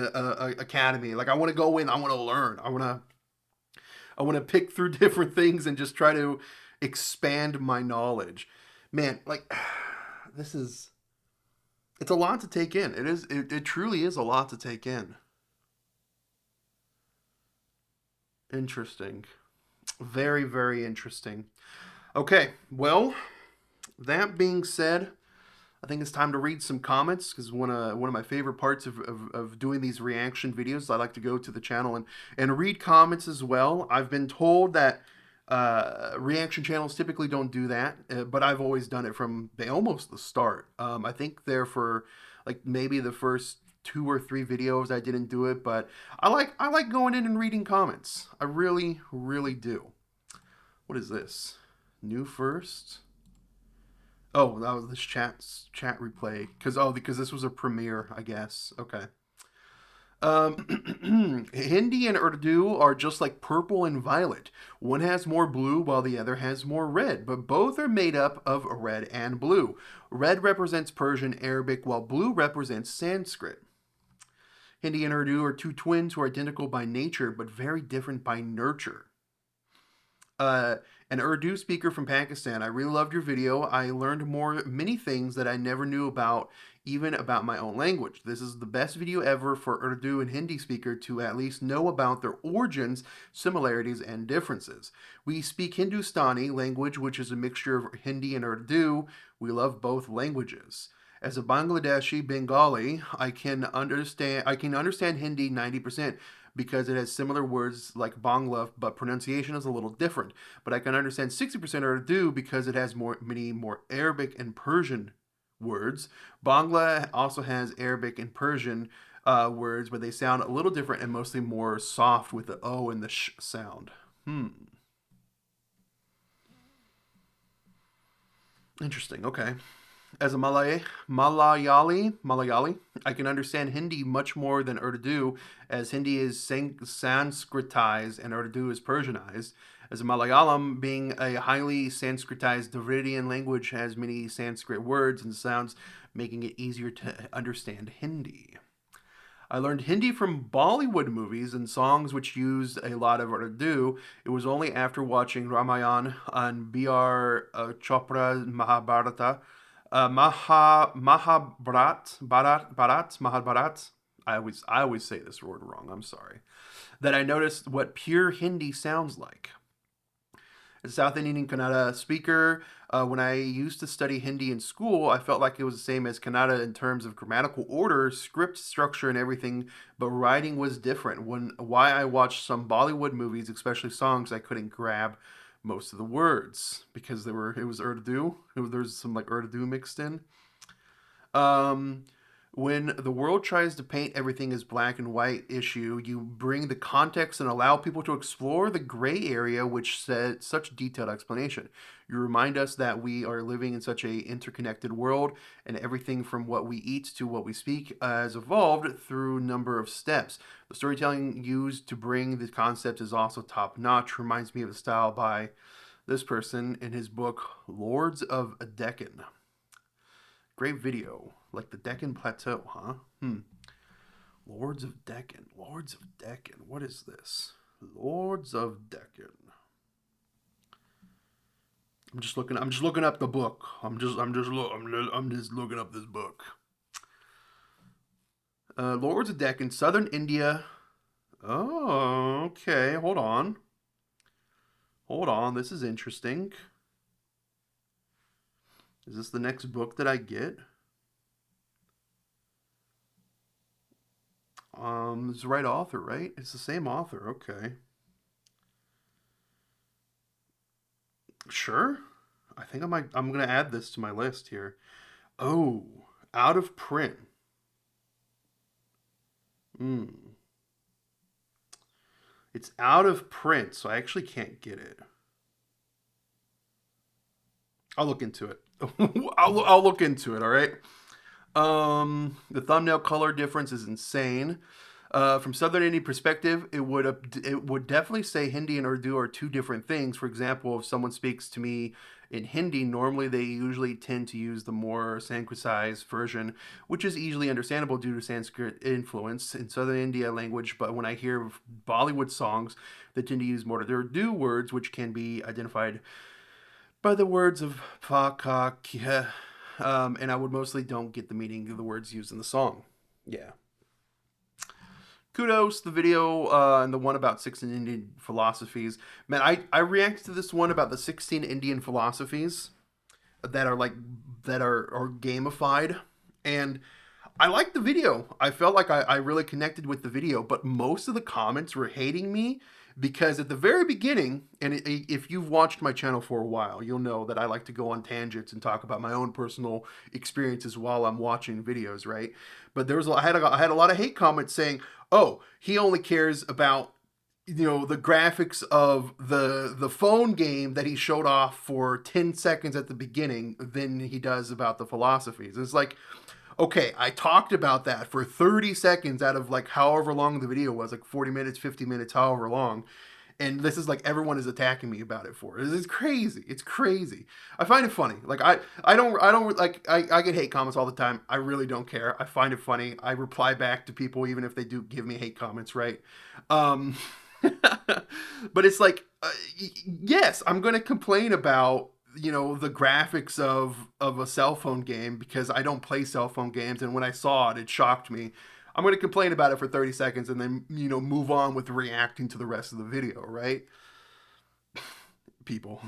academy. Like I want to go in, I want to learn, I want to pick through different things and just try to expand my knowledge. Man, like it's a lot to take in. It truly is a lot to take in. Interesting. Very, very interesting. Okay, well, that being said, I think it's time to read some comments because one of my favorite parts of doing these reaction videos, I like to go to the channel and read comments as well. I've been told that reaction channels typically don't do that, but I've always done it from almost the start. I think there for like maybe the first 2 or 3 videos I didn't do it, but I like going in and reading comments. I really do. What is this? New first? Oh, that was this chat replay because this was a premiere, I guess. Okay. Hindi and Urdu are just like purple and violet. One has more blue while the other has more red, but both are made up of red and blue. Red represents Persian, Arabic, while blue represents Sanskrit. Hindi and Urdu are two twins who are identical by nature, but very different by nurture. An Urdu speaker from Pakistan. I really loved your video. I learned many things that I never knew about, even about my own language. This is the best video ever for Urdu and Hindi speaker to at least know about their origins, similarities, and differences. We speak Hindustani language, which is a mixture of Hindi and Urdu. We love both languages. As a Bangladeshi Bengali, I can understand Hindi 90% because it has similar words like Bangla, but pronunciation is a little different. But I can understand 60% Urdu because it has many more Arabic and Persian words. Bangla also has Arabic and Persian words, but they sound a little different and mostly more soft with the O and the sh sound. Interesting. Okay. As a Malayali, I can understand Hindi much more than Urdu, as Hindi is Sanskritized and Urdu is Persianized. As a Malayalam, being a highly Sanskritized Dravidian language, has many Sanskrit words and sounds, making it easier to understand Hindi. I learned Hindi from Bollywood movies and songs which used a lot of Urdu. It was only after watching Ramayan on B.R. Chopra's Mahabharata. Mahabharat. I always say this word wrong. I'm sorry. That I noticed what pure Hindi sounds like. As a South Indian Kannada speaker, when I used to study Hindi in school, I felt like it was the same as Kannada in terms of grammatical order, script structure, and everything, but writing was different. Why I watched some Bollywood movies, especially songs, I couldn't grab most of the words because it was Urdu. There's some like Urdu mixed in. When the world tries to paint everything as black and white issue, you bring the context and allow people to explore the gray area, which said such detailed explanation. You remind us that we are living in such a interconnected world, and everything from what we eat to what we speak has evolved through a number of steps. The storytelling used to bring the concept is also top-notch. Reminds me of the style by this person in his book, Lords of Deccan. Great video. Like the Deccan Plateau, huh? Lords of Deccan. Lords of Deccan. What is this? Lords of Deccan. I'm just looking up the book. I'm just looking up this book. Lords of Deccan, Southern India. Oh, okay. Hold on. This is interesting. Is this the next book that I get? It's the right author, right? It's the same author. Okay. Sure. I think I'm going to add this to my list here. Oh, out of print. It's out of print, so I actually can't get it. I'll look into it. I'll look into it, all right? The thumbnail color difference is insane. From Southern Indian perspective, it would definitely say Hindi and Urdu are two different things. For example, if someone speaks to me in Hindi, normally they usually tend to use the more Sanskritized version, which is easily understandable due to Sanskrit influence in Southern India language. But when I hear Bollywood songs, they tend to use more Urdu words, which can be identified by the words of fa, ka, kya, and I would mostly don't get the meaning of the words used in the song. Yeah. Kudos, the video and the one about 16 Indian philosophies. Man, I reacted to this one about the 16 Indian philosophies that are gamified, and I liked the video. I felt like I really connected with the video, but most of the comments were hating me because at the very beginning, and if you've watched my channel for a while, you'll know that I like to go on tangents and talk about my own personal experiences while I'm watching videos, right? But I had a lot of hate comments saying, "Oh, he only cares about the graphics of the phone game that he showed off for 10 seconds at the beginning than he does about the philosophies." It's like, okay, I talked about that for 30 seconds out of like however long the video was, like 40 minutes, 50 minutes, however long. And this is like everyone is attacking me about it for it. It's crazy. It's crazy. I find it funny. Like I get hate comments all the time. I really don't care. I find it funny. I reply back to people even if they do give me hate comments, right? But it's like, yes, I'm going to complain about, the graphics of a cell phone game because I don't play cell phone games. And when I saw it, it shocked me. I'm going to complain about it for 30 seconds and then, move on with reacting to the rest of the video, right? People.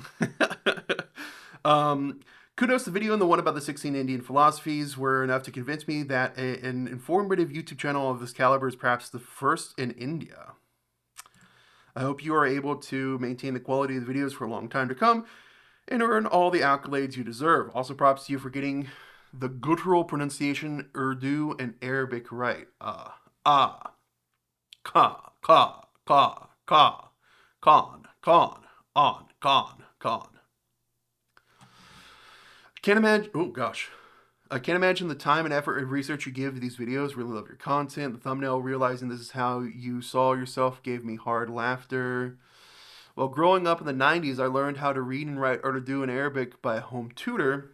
Kudos, the video and the one about the 16 Indian philosophies were enough to convince me that an informative YouTube channel of this caliber is perhaps the first in India. I hope you are able to maintain the quality of the videos for a long time to come and earn all the accolades you deserve. Also, props to you for getting the guttural pronunciation Urdu and Arabic right. Ka, con, on, con. Can't imagine. Oh gosh. I can't imagine the time and effort and research you give to these videos. Really love your content. The thumbnail, realizing this is how you saw yourself, gave me hard laughter. While growing up in the 90s, I learned how to read and write Urdu and Arabic by a home tutor.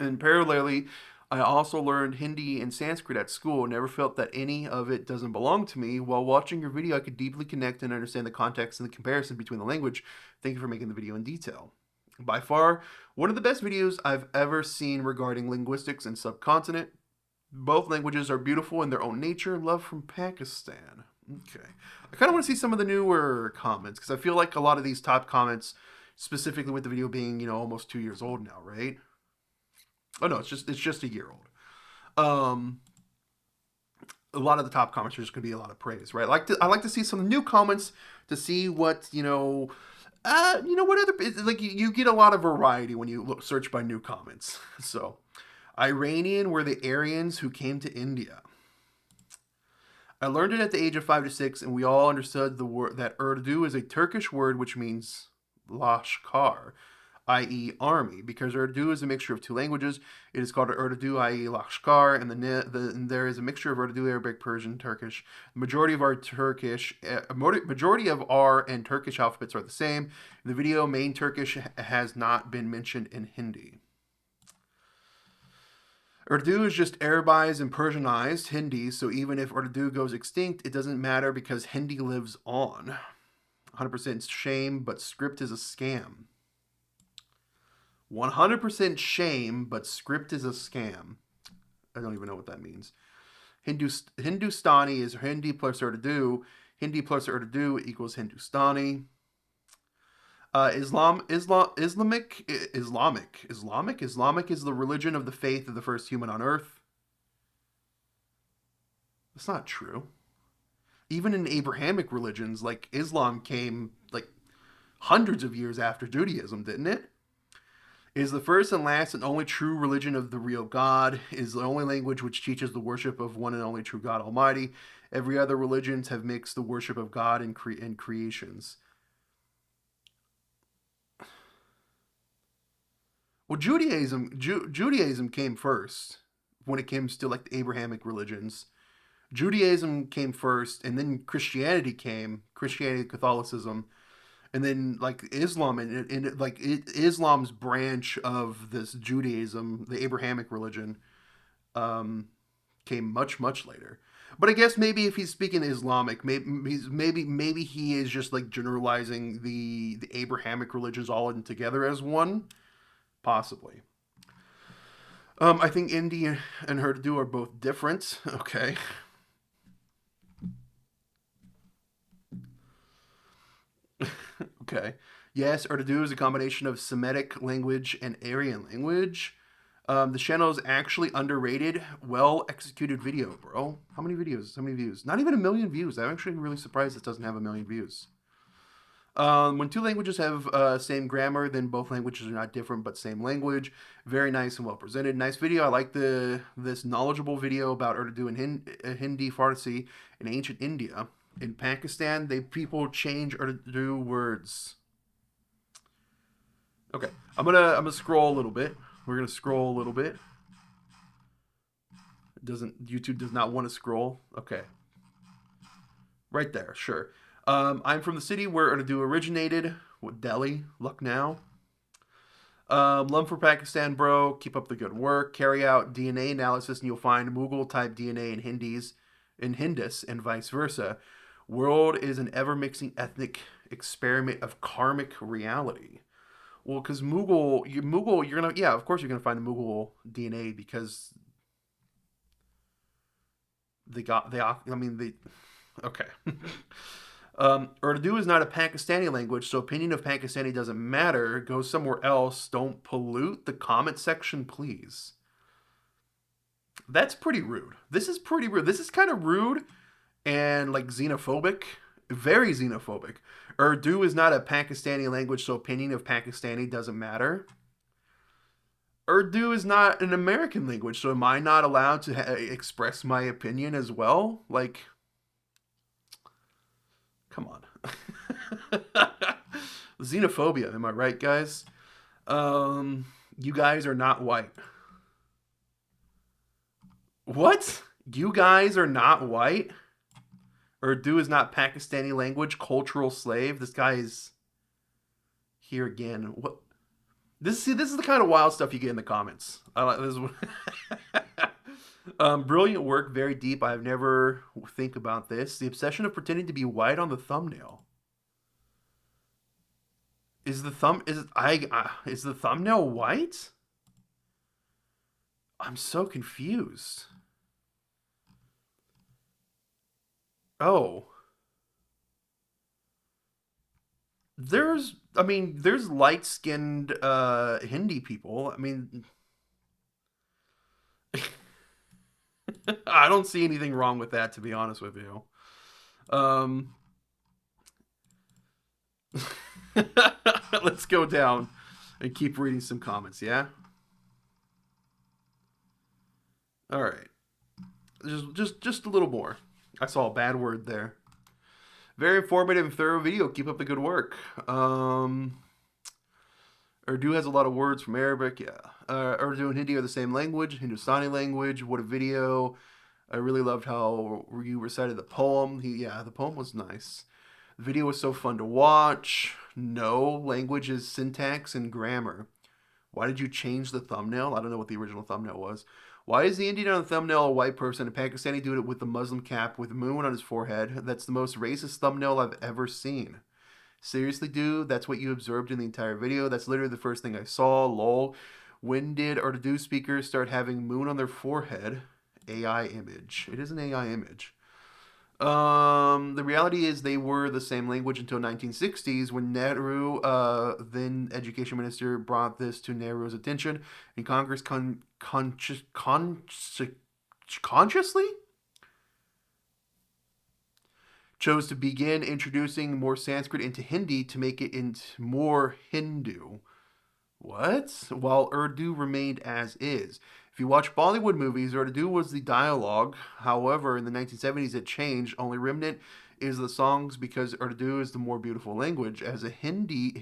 And parallelly, I also learned Hindi and Sanskrit at school. Never felt that any of it doesn't belong to me. While watching your video, I could deeply connect and understand the context and the comparison between the language. Thank you for making the video in detail. By far, one of the best videos I've ever seen regarding linguistics and subcontinent. Both languages are beautiful in their own nature. Love from Pakistan. Okay. I kind of want to see some of the newer comments because I feel like a lot of these top comments, specifically with the video being, almost 2 years old now, right? Oh no, it's just a year old. A lot of the top comments are just going to be a lot of praise, right? I like to see some new comments to see what, what other, like you get a lot of variety when you search by new comments. So, Iranian were the Aryans who came to India. I learned it at the age of 5 to 6, and we all understood the word that Urdu is a Turkish word which means Lashkar, i.e. army. Because Urdu is a mixture of two languages, it is called Urdu, i.e. Lashkar, and there is a mixture of Urdu, Arabic, Persian, Turkish. The majority of our and Turkish alphabets are the same. In the video, main Turkish has not been mentioned in Hindi. Urdu is just Arabized and Persianized Hindi, so even if Urdu goes extinct, it doesn't matter because Hindi lives on. 100% shame, but script is a scam. 100% shame, but script is a scam. I don't even know what that means. Hindustani is Hindi plus Urdu. Hindi plus Urdu equals Hindustani. Islamic is the religion of the faith of the first human on earth. That's not true. Even in Abrahamic religions, like Islam came like hundreds of years after Judaism, didn't it? It is the first and last and only true religion of the real God. It is the only language which teaches the worship of one and only true God Almighty. Every other religions have mixed the worship of God and creations. Well, Judaism came first when it came to like the Abrahamic religions. Judaism came first, and then Christianity, Catholicism, and then like Islam, and Islam's branch of this Judaism, the Abrahamic religion, came much later. But I guess maybe if he's speaking Islamic, maybe he is just like generalizing the Abrahamic religions all in together as one. Possibly. I think Hindi and Urdu are both different. Okay. Okay. Yes, Urdu is a combination of Semitic language and Aryan language. The channel is actually underrated, well-executed video, bro. How many videos? How many views? Not even 1 million views. I'm actually really surprised it doesn't have 1 million views. When two languages have same grammar, then both languages are not different, but same language. Very nice and well presented. Nice video. I like this knowledgeable video about Urdu and Hindi, Farsi in ancient India. In Pakistan, people change Urdu words. Okay, I'm gonna scroll a little bit. We're gonna scroll a little bit. YouTube does not want to scroll. Okay, right there. Sure. I'm from the city where Urdu originated. Delhi, Lucknow. Love for Pakistan, bro. Keep up the good work. Carry out DNA analysis, and you'll find Mughal type DNA in Hindus and vice versa. World is an ever-mixing ethnic experiment of karmic reality. Well, because Mughal, you're gonna, yeah, of course you're gonna find the Mughal DNA because okay. Urdu is not a Pakistani language, so opinion of Pakistani doesn't matter. Go somewhere else. Don't pollute the comment section, please. That's pretty rude. This is pretty rude. This is kind of rude and like xenophobic. Very xenophobic. Urdu is not a Pakistani language, so opinion of Pakistani doesn't matter. Urdu is not an American language, so am I not allowed to express my opinion as well? Like, come on. Xenophobia, am I right, guys? You guys are not white. What? You guys are not white? Urdu is not Pakistani language, cultural slave. This guy is here again. What? This is the kind of wild stuff you get in the comments. I like this. Brilliant work, very deep. I've never think about this. The obsession of pretending to be white on the thumbnail. Is the thumbnail white? I'm so confused. Oh. There's light-skinned Hindi people. I mean, I don't see anything wrong with that, to be honest with you. Let's go down and keep reading some comments, yeah? All right. Just a little more. I saw a bad word there. Very informative and thorough video. Keep up the good work. Urdu has a lot of words from Arabic. Yeah. Urdu and Hindi are the same language. Hindustani language. What a video. I really loved how you recited the poem. The poem was nice. The video was so fun to watch. No, language is syntax and grammar. Why did you change the thumbnail? I don't know what the original thumbnail was. Why is the Indian on the thumbnail a white person and Pakistani doing it with the Muslim cap with the moon on his forehead? That's the most racist thumbnail I've ever seen. Seriously, dude, that's what you observed in the entire video? That's literally the first thing I saw, lol. When did Urdu speakers start having moon on their forehead? AI image. It is an AI image. The reality is they were the same language until 1960s when Nehru, then education minister, brought this to Nehru's attention and Congress consciously chose to begin introducing more Sanskrit into Hindi to make it into more Hindu. What? While Urdu remained as is. If you watch Bollywood movies, Urdu was the dialogue. However, in the 1970s, it changed. Only remnant is the songs because Urdu is the more beautiful language. As a Hindu,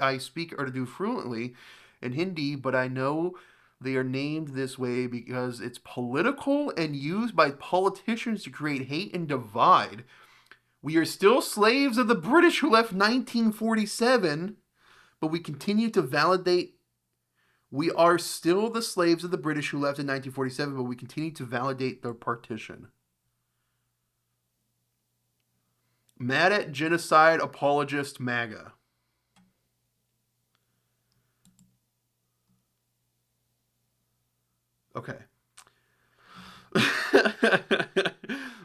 I speak Urdu fluently in Hindi, but I know they are named this way because it's political and used by politicians to create hate and divide. We are still slaves of the British who left 1947, but we continue to validate. We are still the slaves of the British who left in 1947, but we continue to validate their partition. Mad at genocide apologist MAGA. Okay.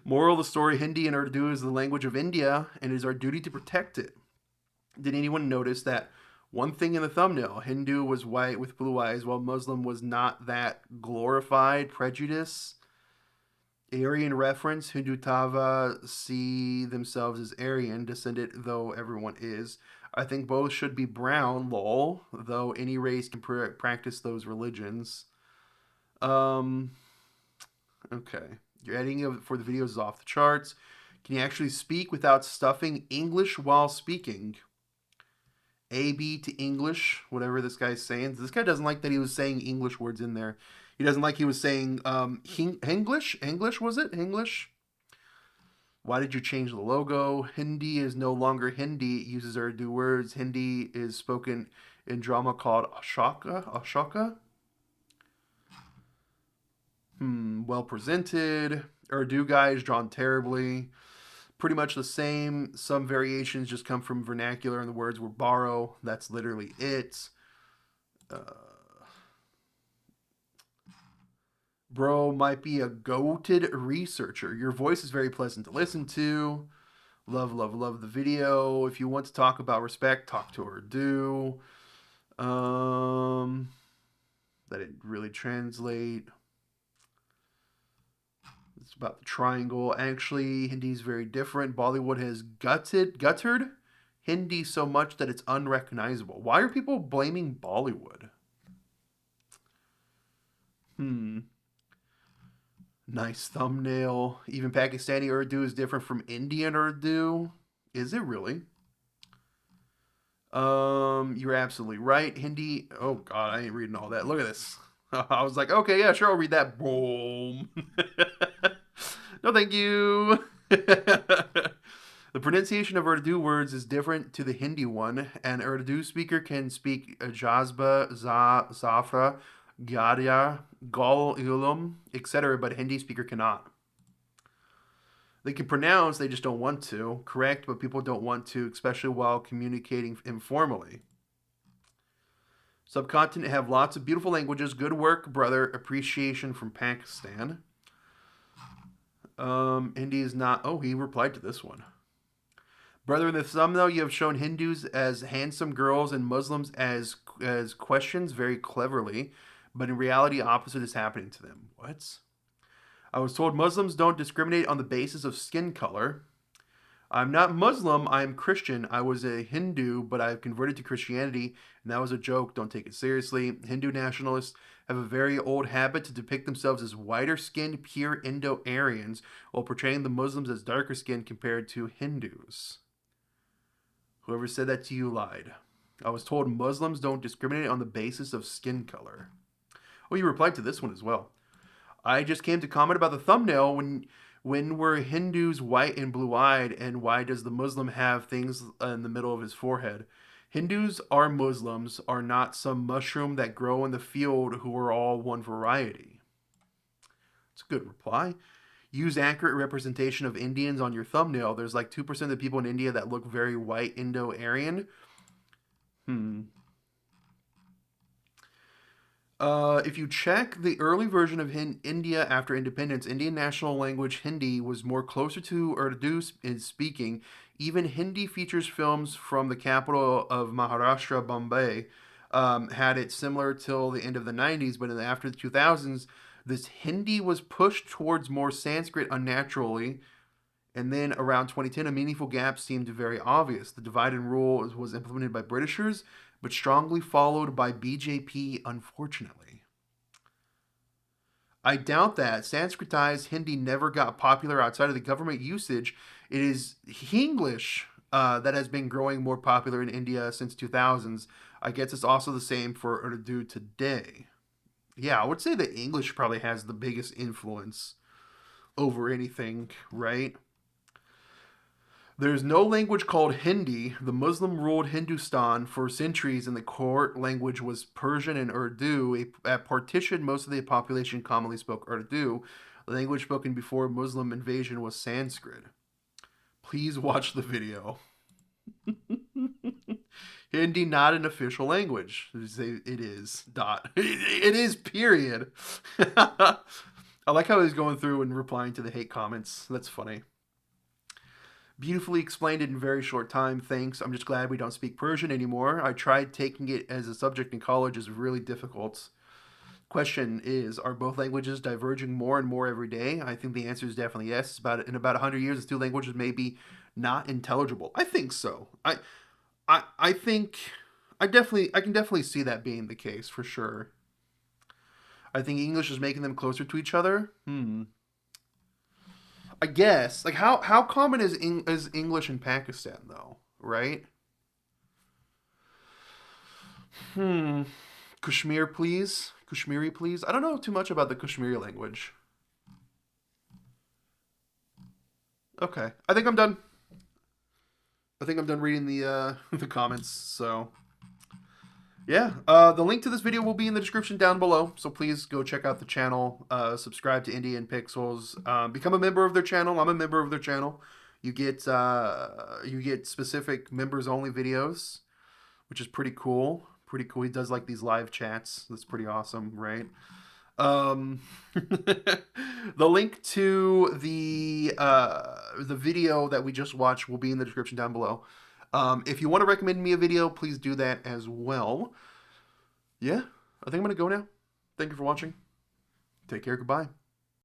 Moral of the story, Hindi and Urdu is the language of India, and it is our duty to protect it. Did anyone notice that one thing in the thumbnail, Hindu was white with blue eyes, while Muslim was not that glorified prejudice? Aryan reference, Hindu Tava see themselves as Aryan, descendant though everyone is. I think both should be brown, lol, though any race can practice those religions. Okay. Your editing for the videos is off the charts. Can you actually speak without stuffing English while speaking? AB to English, whatever this guy's saying. This guy doesn't like that he was saying English words in there. He doesn't like he was saying English. English, was it? English? Why did you change the logo? Hindi is no longer Hindi. It uses Urdu words. Hindi is spoken in drama called Ashoka. Well presented. Urdu guy is drawn terribly. pretty much the same. Some variations just come from vernacular, and the words were borrow. That's literally it. Bro might be a goated researcher. Your voice is very pleasant to listen to. Love, love, love the video. If you want to talk about respect, talk to Urdu. That didn't really translate. It's about the triangle. Actually, Hindi is very different. Bollywood has guttered Hindi so much that it's unrecognizable. Why are people blaming Bollywood? Nice thumbnail. Even Pakistani Urdu is different from Indian Urdu. Is it really? You're absolutely right. Hindi. Oh God, I ain't reading all that. Look at this. I was like, okay, yeah, sure, I'll read that. Boom. No, thank you. The pronunciation of Urdu words is different to the Hindi one. An Urdu speaker can speak Jazba, Zafra, Gadia, Gol, Ilum, etc., but a Hindi speaker cannot. They can pronounce, they just don't want to. Correct, but people don't want to, especially while communicating informally. Subcontinent have lots of beautiful languages. Good work, brother. Appreciation from Pakistan. Hindi is not... Oh, he replied to this one. Brother, in the thumbnail, you have shown Hindus as handsome girls and Muslims as questions very cleverly, but in reality, opposite is happening to them. What? I was told Muslims don't discriminate on the basis of skin color. I'm not Muslim, I'm Christian. I was a Hindu, but I've converted to Christianity, and that was a joke. Don't take it seriously. Hindu nationalists have a very old habit to depict themselves as whiter-skinned, pure Indo-Aryans, while portraying the Muslims as darker-skinned compared to Hindus. Whoever said that to you lied. I was told Muslims don't discriminate on the basis of skin color. Oh, you replied to this one as well. I just came to comment about the thumbnail. When were Hindus white and blue-eyed, and why does the Muslim have things in the middle of his forehead? Hindus are Muslims, are not some mushroom that grow in the field who are all one variety. It's a good reply. Use accurate representation of Indians on your thumbnail. There's like 2% of the people in India that look very white Indo-Aryan. If you check the early version of India after independence, Indian national language Hindi was more closer to Urdu in speaking. Even Hindi features films from the capital of Maharashtra, Bombay, had it similar till the end of the 90s, but after the 2000s, this Hindi was pushed towards more Sanskrit unnaturally, and then around 2010, a meaningful gap seemed very obvious. The divide and rule was implemented by Britishers, but strongly followed by BJP, unfortunately. I doubt that. Sanskritized Hindi never got popular outside of the government usage. It is English that has been growing more popular in India since 2000s. I guess it's also the same for Urdu today. Yeah, I would say that English probably has the biggest influence over anything, right? There's no language called Hindi. The Muslim-ruled Hindustan for centuries, and the court language was Persian and Urdu. At partition, most of the population commonly spoke Urdu. The language spoken before Muslim invasion was Sanskrit. Please watch the video. Hindi not an official language. It is. Dot. It is, period. I like how he's going through and replying to the hate comments. That's funny. Beautifully explained it in a very short time. Thanks. I'm just glad we don't speak Persian anymore. I tried taking it as a subject in college. It's really difficult. Question is, are both languages diverging more and more every day? I think the answer is definitely yes. In about 100 years, the two languages may be not intelligible. I think so. I think I can definitely see that being the case for sure. I think English is making them closer to each other. I guess. Like how common is English in Pakistan though, right? Kashmiri, please. I don't know too much about the Kashmiri language. Okay. I think I'm done. Reading the comments, so yeah. The link to this video will be in the description down below, so please go check out the channel, subscribe to Indian Pixels, become a member of their channel. I'm a member of their channel. You get specific members only videos, which is pretty cool. Pretty cool. He does like these live chats. That's pretty awesome, right? The link to the video that we just watched will be in the description down below. If you want to recommend me a video, please do that as well. Yeah, I think I'm gonna go now. Thank you for watching. Take care. Goodbye.